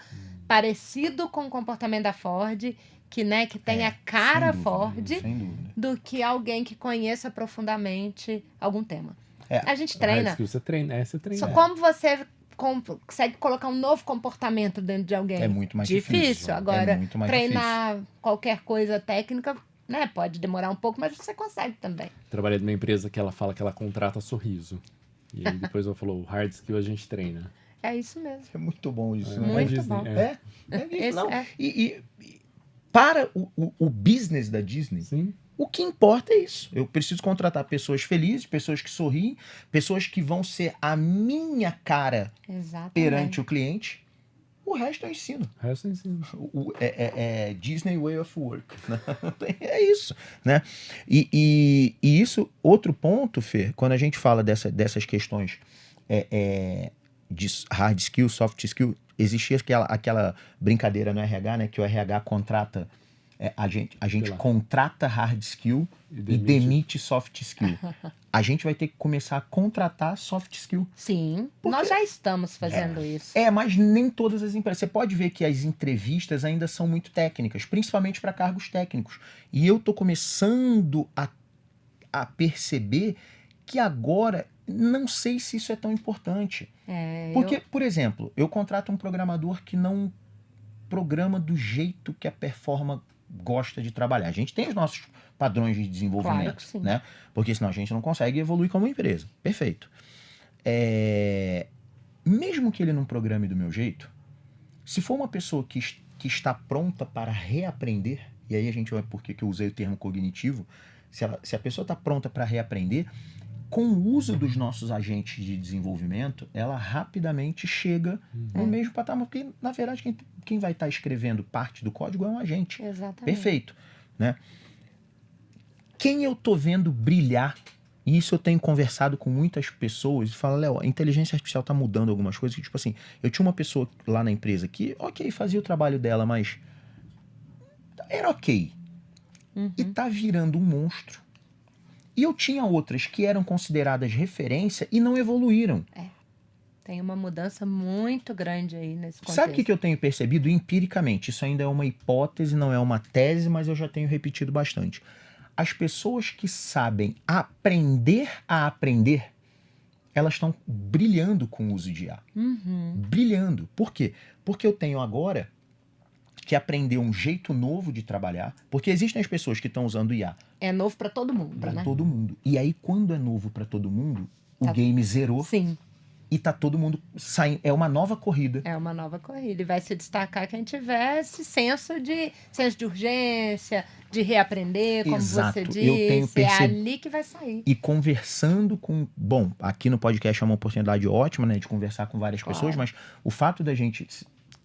parecido com o comportamento da Ford, que tem a cara sem dúvida, Ford, sem dúvida. do que alguém que conheça profundamente algum tema. É, A gente Hard treina. skill, você treina. Você treina. Só como você consegue colocar um novo comportamento dentro de alguém? É muito mais difícil. difícil. Agora, É muito mais treinar qualquer coisa técnica, né, pode demorar um pouco, mas você consegue também. Trabalhei numa empresa que ela fala que ela contrata sorriso. E aí depois ela falou, hard skill a gente treina. É isso mesmo. É muito bom isso. É, né? Muito Disney, bom. É isso. Esse Não. é. E para o business da Disney, Sim. o que importa é isso. Eu preciso contratar pessoas felizes, pessoas que sorriem, pessoas que vão ser a minha cara Exatamente. perante o cliente. O resto eu ensino. O resto eu ensino. É Disney Way of Work. Né? É isso. Né? E isso, outro ponto, Fer, quando a gente fala dessas questões de hard skill, soft skill, existia aquela brincadeira no RH, né, que o RH contrata, a gente contrata hard skill e demite soft skill. A gente vai ter que começar a contratar soft skill. Sim, Porque- nós já estamos fazendo isso. Mas nem todas as empresas. Você pode ver que as entrevistas ainda são muito técnicas, principalmente para cargos técnicos. E eu tô começando a perceber que agora não sei se isso é tão importante. Porque, por exemplo, eu contrato um programador que não programa do jeito que a Performa gosta de trabalhar. A gente tem os nossos padrões de desenvolvimento, Claro que sim. né? Porque senão a gente não consegue evoluir como empresa. Perfeito. Mesmo que ele não programe do meu jeito, se for uma pessoa que está pronta para reaprender, e aí a gente vai por que eu usei o termo cognitivo, se a pessoa está pronta para reaprender, com o uso dos nossos agentes de desenvolvimento, ela rapidamente chega no mesmo patamar, porque, na verdade, quem vai estar escrevendo parte do código é um agente. Exatamente. Perfeito. Né? Quem eu tô vendo brilhar, e isso eu tenho conversado com muitas pessoas, e falo, Léo, a inteligência artificial tá mudando algumas coisas, que, tipo assim, eu tinha uma pessoa lá na empresa que, ok, fazia o trabalho dela, mas era ok. E tá virando um monstro. E eu tinha outras que eram consideradas referência e não evoluíram. Tem uma mudança muito grande aí nesse contexto. Sabe o que eu tenho percebido empiricamente? Isso ainda é uma hipótese, não é uma tese, mas eu já tenho repetido bastante. As pessoas que sabem aprender a aprender, elas estão brilhando com o uso de IA. Brilhando. Por quê? Porque eu tenho agora que aprender um jeito novo de trabalhar, porque existem as pessoas que estão usando IA É novo para todo mundo, para né? todo mundo. E aí, quando é novo para todo mundo, o game zerou Sim, e tá todo mundo saindo. É uma nova corrida. é uma nova corrida. E vai se destacar quem tiver esse senso de urgência, de reaprender, como Exato. você Eu disse. tenho É percebido. ali que vai sair. E conversando com... Bom, aqui no podcast é uma oportunidade ótima, né? De conversar com várias Claro. pessoas, mas o fato da gente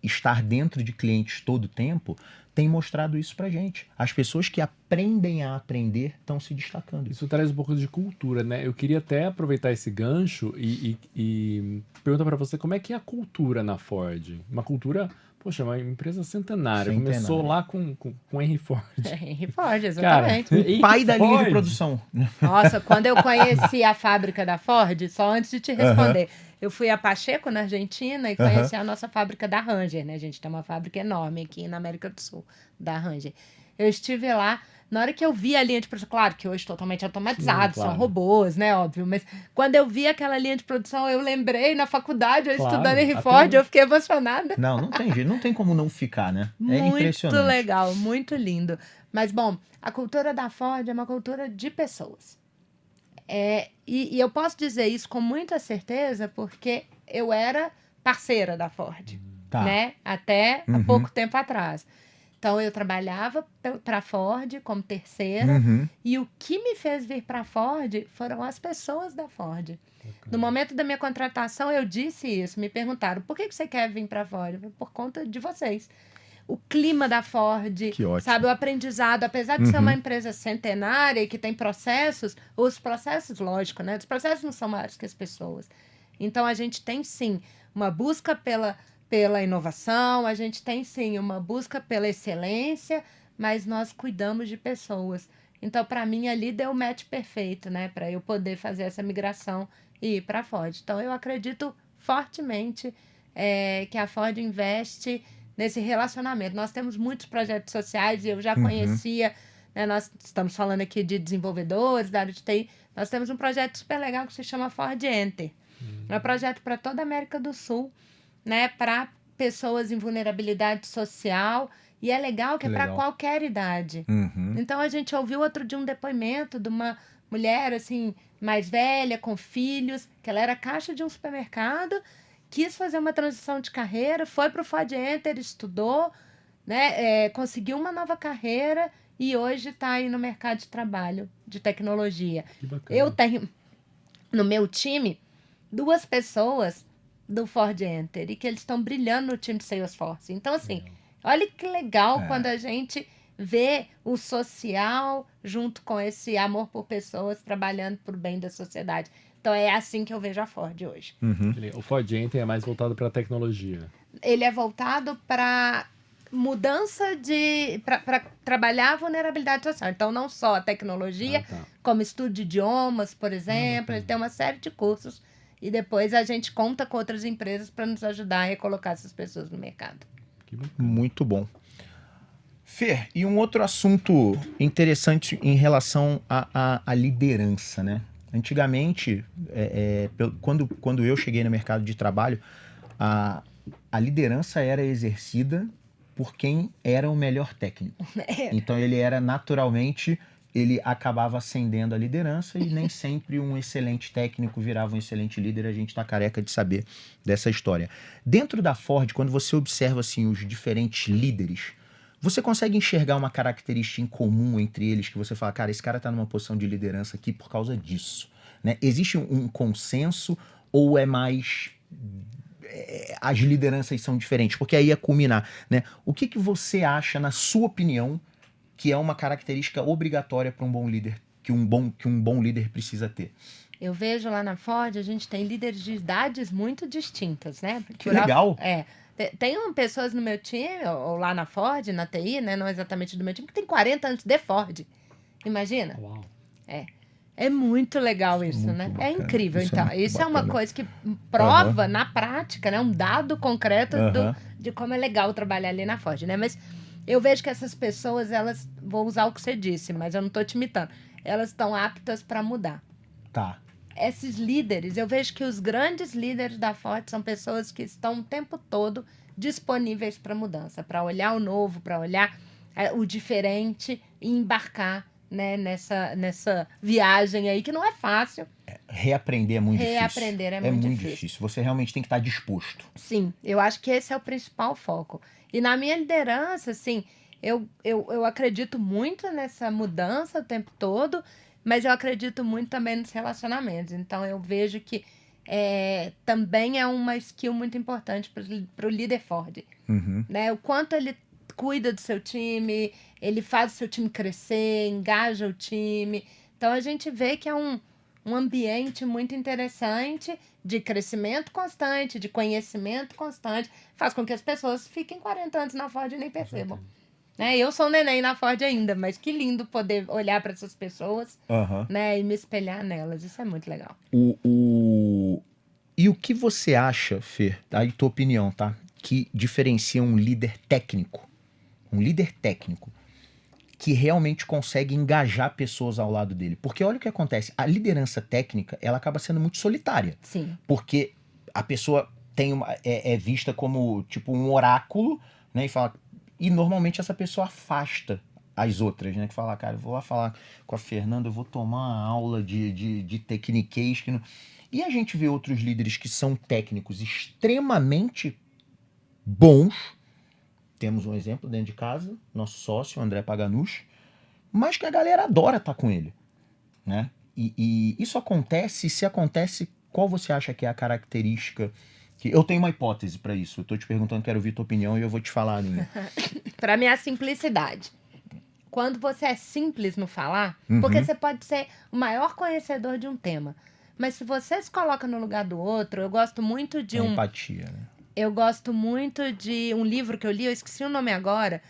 estar dentro de clientes todo o tempo, tem mostrado isso pra gente. As pessoas que aprendem a aprender estão se destacando. Isso traz um pouco de cultura, né? Eu queria até aproveitar esse gancho e perguntar para você como é que é a cultura na Ford. Uma cultura, poxa, uma empresa centenária. Começou lá com Henry Ford. Henry Ford, exatamente. Cara, O pai da linha de Ford. produção. Nossa, quando eu conheci a fábrica da Ford, só antes de te responder, eu fui a Pacheco, na Argentina, e conheci a nossa fábrica da Ranger, né? A gente tem uma fábrica enorme aqui na América do Sul, da Ranger. Eu estive lá, na hora que eu vi a linha de produção, claro que hoje totalmente automatizado, Sim, claro. são robôs, né, óbvio, mas quando eu vi aquela linha de produção, eu lembrei na faculdade, eu Claro, estudando Henry até Ford, hoje. eu fiquei emocionada. Não tem jeito, não tem como não ficar, né? É Muito impressionante. legal, muito lindo. Mas, bom, a cultura da Ford é uma cultura de pessoas. E eu posso dizer isso com muita certeza porque eu era parceira da Ford, Tá. né? Até há pouco tempo atrás. Então, eu trabalhava para a Ford como terceira e o que me fez vir para a Ford foram as pessoas da Ford. No momento da minha contratação, eu disse isso. Me perguntaram, por que você quer vir para a Ford? Eu falei, por conta de vocês. O clima da Ford, Que ótimo. sabe, o aprendizado, apesar de ser uma empresa centenária e que tem processos, os processos, lógico, né? Os processos não são maiores que as pessoas. Então, a gente tem, sim, uma busca pela inovação, a gente tem, sim, uma busca pela excelência, mas nós cuidamos de pessoas. Então, para mim, ali deu o match perfeito, né? Para eu poder fazer essa migração e ir para a Ford. Então, eu acredito fortemente que a Ford investe nesse relacionamento. Nós temos muitos projetos sociais e eu já conhecia, né, nós estamos falando aqui de desenvolvedores da área de TI, nós temos um projeto super legal que se chama Ford Enter. É um projeto para toda a América do Sul, né, para pessoas em vulnerabilidade social, e é legal que é para qualquer idade. Então, a gente ouviu outro dia um depoimento de uma mulher, assim, mais velha, com filhos, que ela era caixa de um supermercado, quis fazer uma transição de carreira, foi para o Ford Enter, estudou, né, conseguiu uma nova carreira e hoje está aí no mercado de trabalho de tecnologia. Que bacana. Eu tenho no meu time 2 pessoas do Ford Enter e que eles estão brilhando no time de Salesforce. Então, assim, olha que legal quando a gente vê o social junto com esse amor por pessoas trabalhando por bem da sociedade. Então, é assim que eu vejo a Ford hoje. O Ford Enter é mais voltado para tecnologia. Ele é voltado para mudança para trabalhar a vulnerabilidade social. Então, não só a tecnologia, como estudo de idiomas, por exemplo. Ele tem uma série de cursos. E depois a gente conta com outras empresas para nos ajudar a recolocar essas pessoas no mercado. Que bacana. Muito bom. Fer, e um outro assunto interessante em relação à liderança, né? Antigamente, quando eu cheguei no mercado de trabalho, a liderança era exercida por quem era o melhor técnico. Então ele era naturalmente, ele acabava ascendendo a liderança e nem sempre um excelente técnico virava um excelente líder. A gente está careca de saber dessa história. Dentro da Ford, quando você observa assim, os diferentes líderes, você consegue enxergar uma característica em comum entre eles que você fala, cara, esse cara está numa posição de liderança aqui por causa disso, né? Existe um consenso ou é mais... as lideranças são diferentes? Porque aí é culminar, né? O que você acha, na sua opinião, que é uma característica obrigatória para um bom líder, que um bom líder precisa ter? Eu vejo lá na Ford, a gente tem líderes de idades muito distintas, né? Que legal! Tem pessoas no meu time, ou lá na Ford, na TI, né? Não exatamente do meu time, que tem 40 anos de Ford. Imagina? Uau. É muito legal isso, muito né? bacana. É incrível. Isso é Então, muito isso é uma bacana. coisa que prova na prática, né? Um dado concreto de como é legal trabalhar ali na Ford, né? Mas eu vejo que essas pessoas, elas, vou usar o que você disse, mas eu não estou te imitando, elas estão aptas para mudar. Tá. Esses líderes, eu vejo que os grandes líderes da Ford são pessoas que estão o tempo todo disponíveis para mudança, para olhar o novo, para olhar o diferente e embarcar, né, nessa viagem aí, que não é fácil. Reaprender é muito difícil. Reaprender é muito difícil. Você realmente tem que estar disposto. Sim, eu acho que esse é o principal foco. E na minha liderança, assim, eu acredito muito nessa mudança o tempo todo, mas eu acredito muito também nos relacionamentos. Então, eu vejo que também é uma skill muito importante para o líder Ford. Né? O quanto ele cuida do seu time, ele faz o seu time crescer, engaja o time. Então, a gente vê que é um ambiente muito interessante de crescimento constante, de conhecimento constante, faz com que as pessoas fiquem 40 anos na Ford e nem percebam. Né? Eu sou um neném na Ford ainda, mas que lindo poder olhar para essas pessoas, né, e me espelhar nelas. Isso é muito legal. E o que você acha, Fer, aí tua opinião, tá? Que diferencia um líder técnico que realmente consegue engajar pessoas ao lado dele. Porque olha o que acontece, a liderança técnica, ela acaba sendo muito solitária. Sim. Porque a pessoa é vista como tipo um oráculo, né? E normalmente essa pessoa afasta as outras, né? Que fala, cara, eu vou lá falar com a Fernanda, eu vou tomar uma aula de tecniquez. E a gente vê outros líderes que são técnicos extremamente bons. Temos um exemplo dentro de casa, nosso sócio, André Paganucci, mas que a galera adora estar com ele, né? E isso acontece, se acontece, qual você acha que é a característica? Que eu tenho uma hipótese para isso, eu tô te perguntando, quero ouvir tua opinião e eu vou te falar a minha. Para mim é a simplicidade. Quando você é simples no falar, Uhum. porque você pode ser o maior conhecedor de um tema, mas se você se coloca no lugar do outro, eu gosto muito de Empatia, né? Eu gosto muito de um livro que eu li, eu esqueci o nome agora.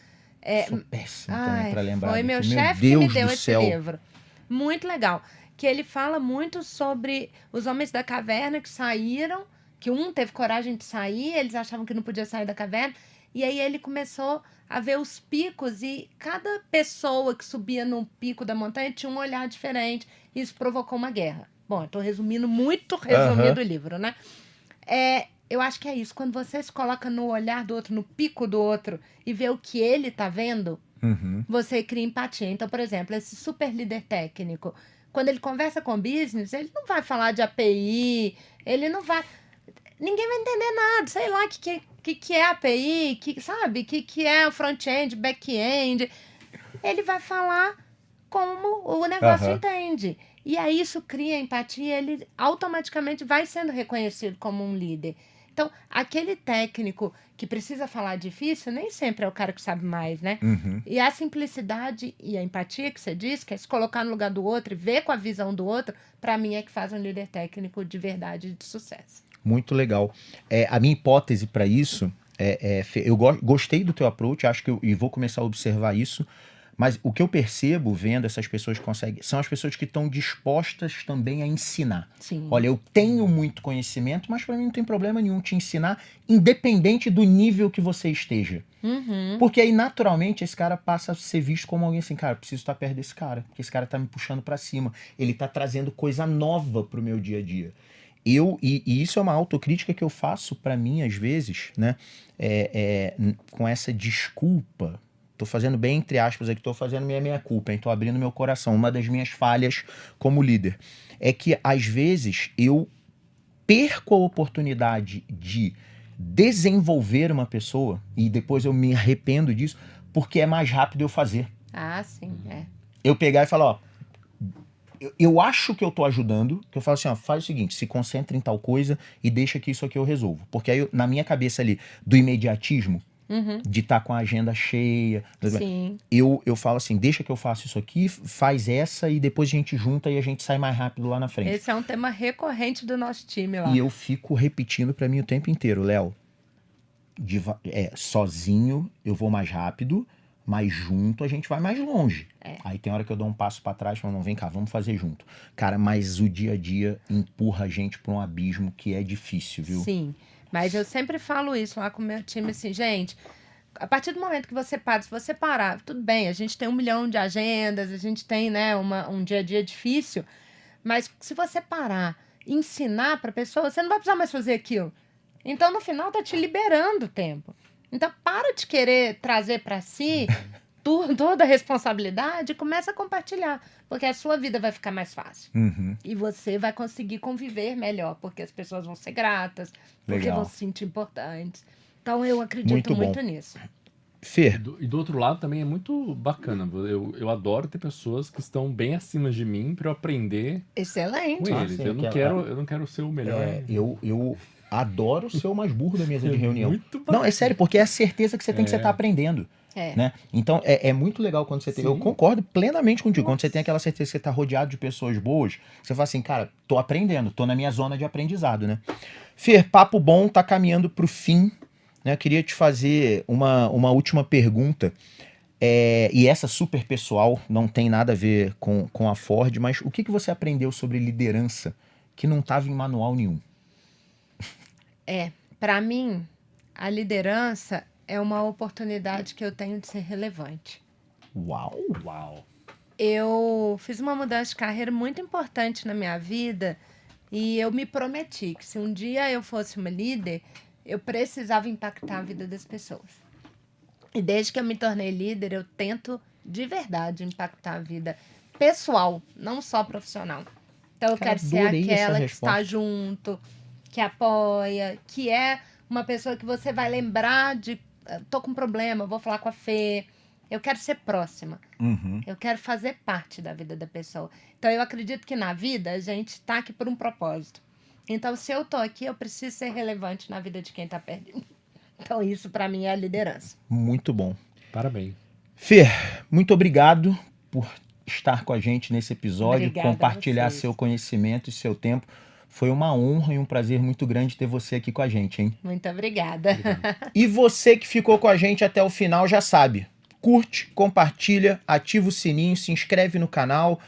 Sou péssimo também pra lembrar. Foi meu daqui. chefe que me deu esse livro. Muito legal. Que ele fala muito sobre os homens da caverna que saíram, que um teve coragem de sair, eles achavam que não podia sair da caverna, e aí ele começou a ver os picos, e cada pessoa que subia no pico da montanha tinha um olhar diferente, e isso provocou uma guerra. Bom, eu tô resumindo muito resumido o livro, né? Eu acho que é isso. Quando você se coloca no olhar do outro, no pico do outro, e vê o que ele tá vendo, você cria empatia. Então, por exemplo, esse super líder técnico, quando ele conversa com o business, ele não vai falar de API, ele não vai... Ninguém vai entender nada, sei lá o que é API, sabe? O que é o front-end, back-end. Ele vai falar como o negócio entende. E aí isso cria empatia, ele automaticamente vai sendo reconhecido como um líder. Então, aquele técnico que precisa falar difícil, nem sempre é o cara que sabe mais, né? E a simplicidade e a empatia que você disse, que é se colocar no lugar do outro e ver com a visão do outro, para mim é que faz um líder técnico de verdade e de sucesso. Muito legal. A minha hipótese para isso eu gostei do teu approach, acho que e vou começar a observar isso, mas o que eu percebo vendo essas pessoas que conseguem, são as pessoas que estão dispostas também a ensinar. Sim. Olha, eu tenho muito conhecimento, mas para mim não tem problema nenhum te ensinar, independente do nível que você esteja. Porque aí, naturalmente, esse cara passa a ser visto como alguém assim, cara, eu preciso estar perto desse cara, porque esse cara tá me puxando para cima, ele tá trazendo coisa nova pro meu dia a dia. E isso é uma autocrítica que eu faço para mim, às vezes, né? Com essa desculpa. Tô fazendo bem entre aspas aqui, tô fazendo minha culpa, hein? Tô abrindo meu coração. Uma das minhas falhas como líder é que, às vezes, eu perco a oportunidade de desenvolver uma pessoa e depois eu me arrependo disso porque é mais rápido eu fazer. Ah, sim, Eu pegar e falar, ó, eu acho que eu tô ajudando, que eu falo assim, ó, faz o seguinte, se concentra em tal coisa e deixa que isso aqui eu resolvo. Porque aí, na minha cabeça ali, do imediatismo, de estar com a agenda cheia, sim. Eu falo assim, deixa que eu faço isso aqui, faz essa e depois a gente junta e a gente sai mais rápido lá na frente. Esse é um tema recorrente do nosso time lá. E eu fico repetindo pra mim o tempo inteiro, Léo, sozinho eu vou mais rápido, mas junto a gente vai mais longe. Aí tem hora que eu dou um passo pra trás e falo, não, vem cá, vamos fazer junto. Cara, mas o dia a dia empurra a gente pra um abismo que é difícil, viu? Sim, mas eu sempre falo isso lá com o meu time, assim, gente, a partir do momento que você para, se você parar, tudo bem, a gente tem 1 milhão de agendas, a gente tem, né, um dia a dia difícil, mas se você parar, ensinar pra pessoa, você não vai precisar mais fazer aquilo. Então, no final, tá te liberando o tempo. Então, para de querer trazer pra si toda a responsabilidade e começa a compartilhar, porque a sua vida vai ficar mais fácil. E você vai conseguir conviver melhor, porque as pessoas vão ser gratas, porque Legal. vão se sentir importantes. Então, eu acredito muito nisso. Fer. E do outro lado também é muito bacana. Eu adoro ter pessoas que estão bem acima de mim para eu aprender Excelente. com eles. sim, Eu não quero ser o melhor. Eu adoro ser o mais burro da mesa de reunião. Muito bacana. Não, é sério, porque é a certeza que você tem que você tá aprendendo. Né? Então, é muito legal quando você tem... Eu concordo plenamente contigo. Quando você tem aquela certeza que você está rodeado de pessoas boas, você fala assim, cara, tô aprendendo, tô na minha zona de aprendizado, né? Fer, papo bom, tá caminhando pro fim, né? Eu queria te fazer uma última pergunta, e essa super pessoal, não tem nada a ver com a Ford, mas o que você aprendeu sobre liderança que não estava em manual nenhum? Para mim, a liderança é uma oportunidade que eu tenho de ser relevante. Uau! Eu fiz uma mudança de carreira muito importante na minha vida e eu me prometi que se um dia eu fosse uma líder, eu precisava impactar a vida das pessoas. E desde que eu me tornei líder, eu tento de verdade impactar a vida pessoal, não só profissional. Então eu quero ser aquela que está junto, que apoia, que é uma pessoa que você vai lembrar de... Tô com um problema, vou falar com a Fê. Eu quero ser próxima. Eu quero fazer parte da vida da pessoa. Então, eu acredito que na vida, a gente tá aqui por um propósito. Então, se eu tô aqui, eu preciso ser relevante na vida de quem tá perto de mim. Então, isso pra mim é a liderança. Muito bom. Parabéns. Fer, muito obrigado por estar com a gente nesse episódio, Obrigada compartilhar seu conhecimento e seu tempo. Foi uma honra e um prazer muito grande ter você aqui com a gente, hein? Muito obrigada. E você que ficou com a gente até o final já sabe. Curte, compartilha, ativa o sininho, se inscreve no canal.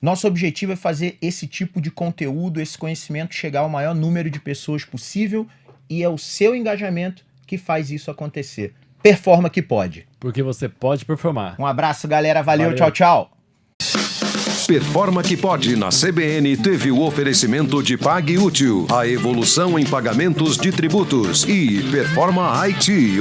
Nosso objetivo é fazer esse tipo de conteúdo, esse conhecimento chegar ao maior número de pessoas possível e é o seu engajamento que faz isso acontecer. Performa que pode. Porque você pode performar. Um abraço, galera. Valeu. Tchau, tchau. Performa que pode na CBN teve o oferecimento de Pague Útil, a evolução em pagamentos de tributos e Performa IT.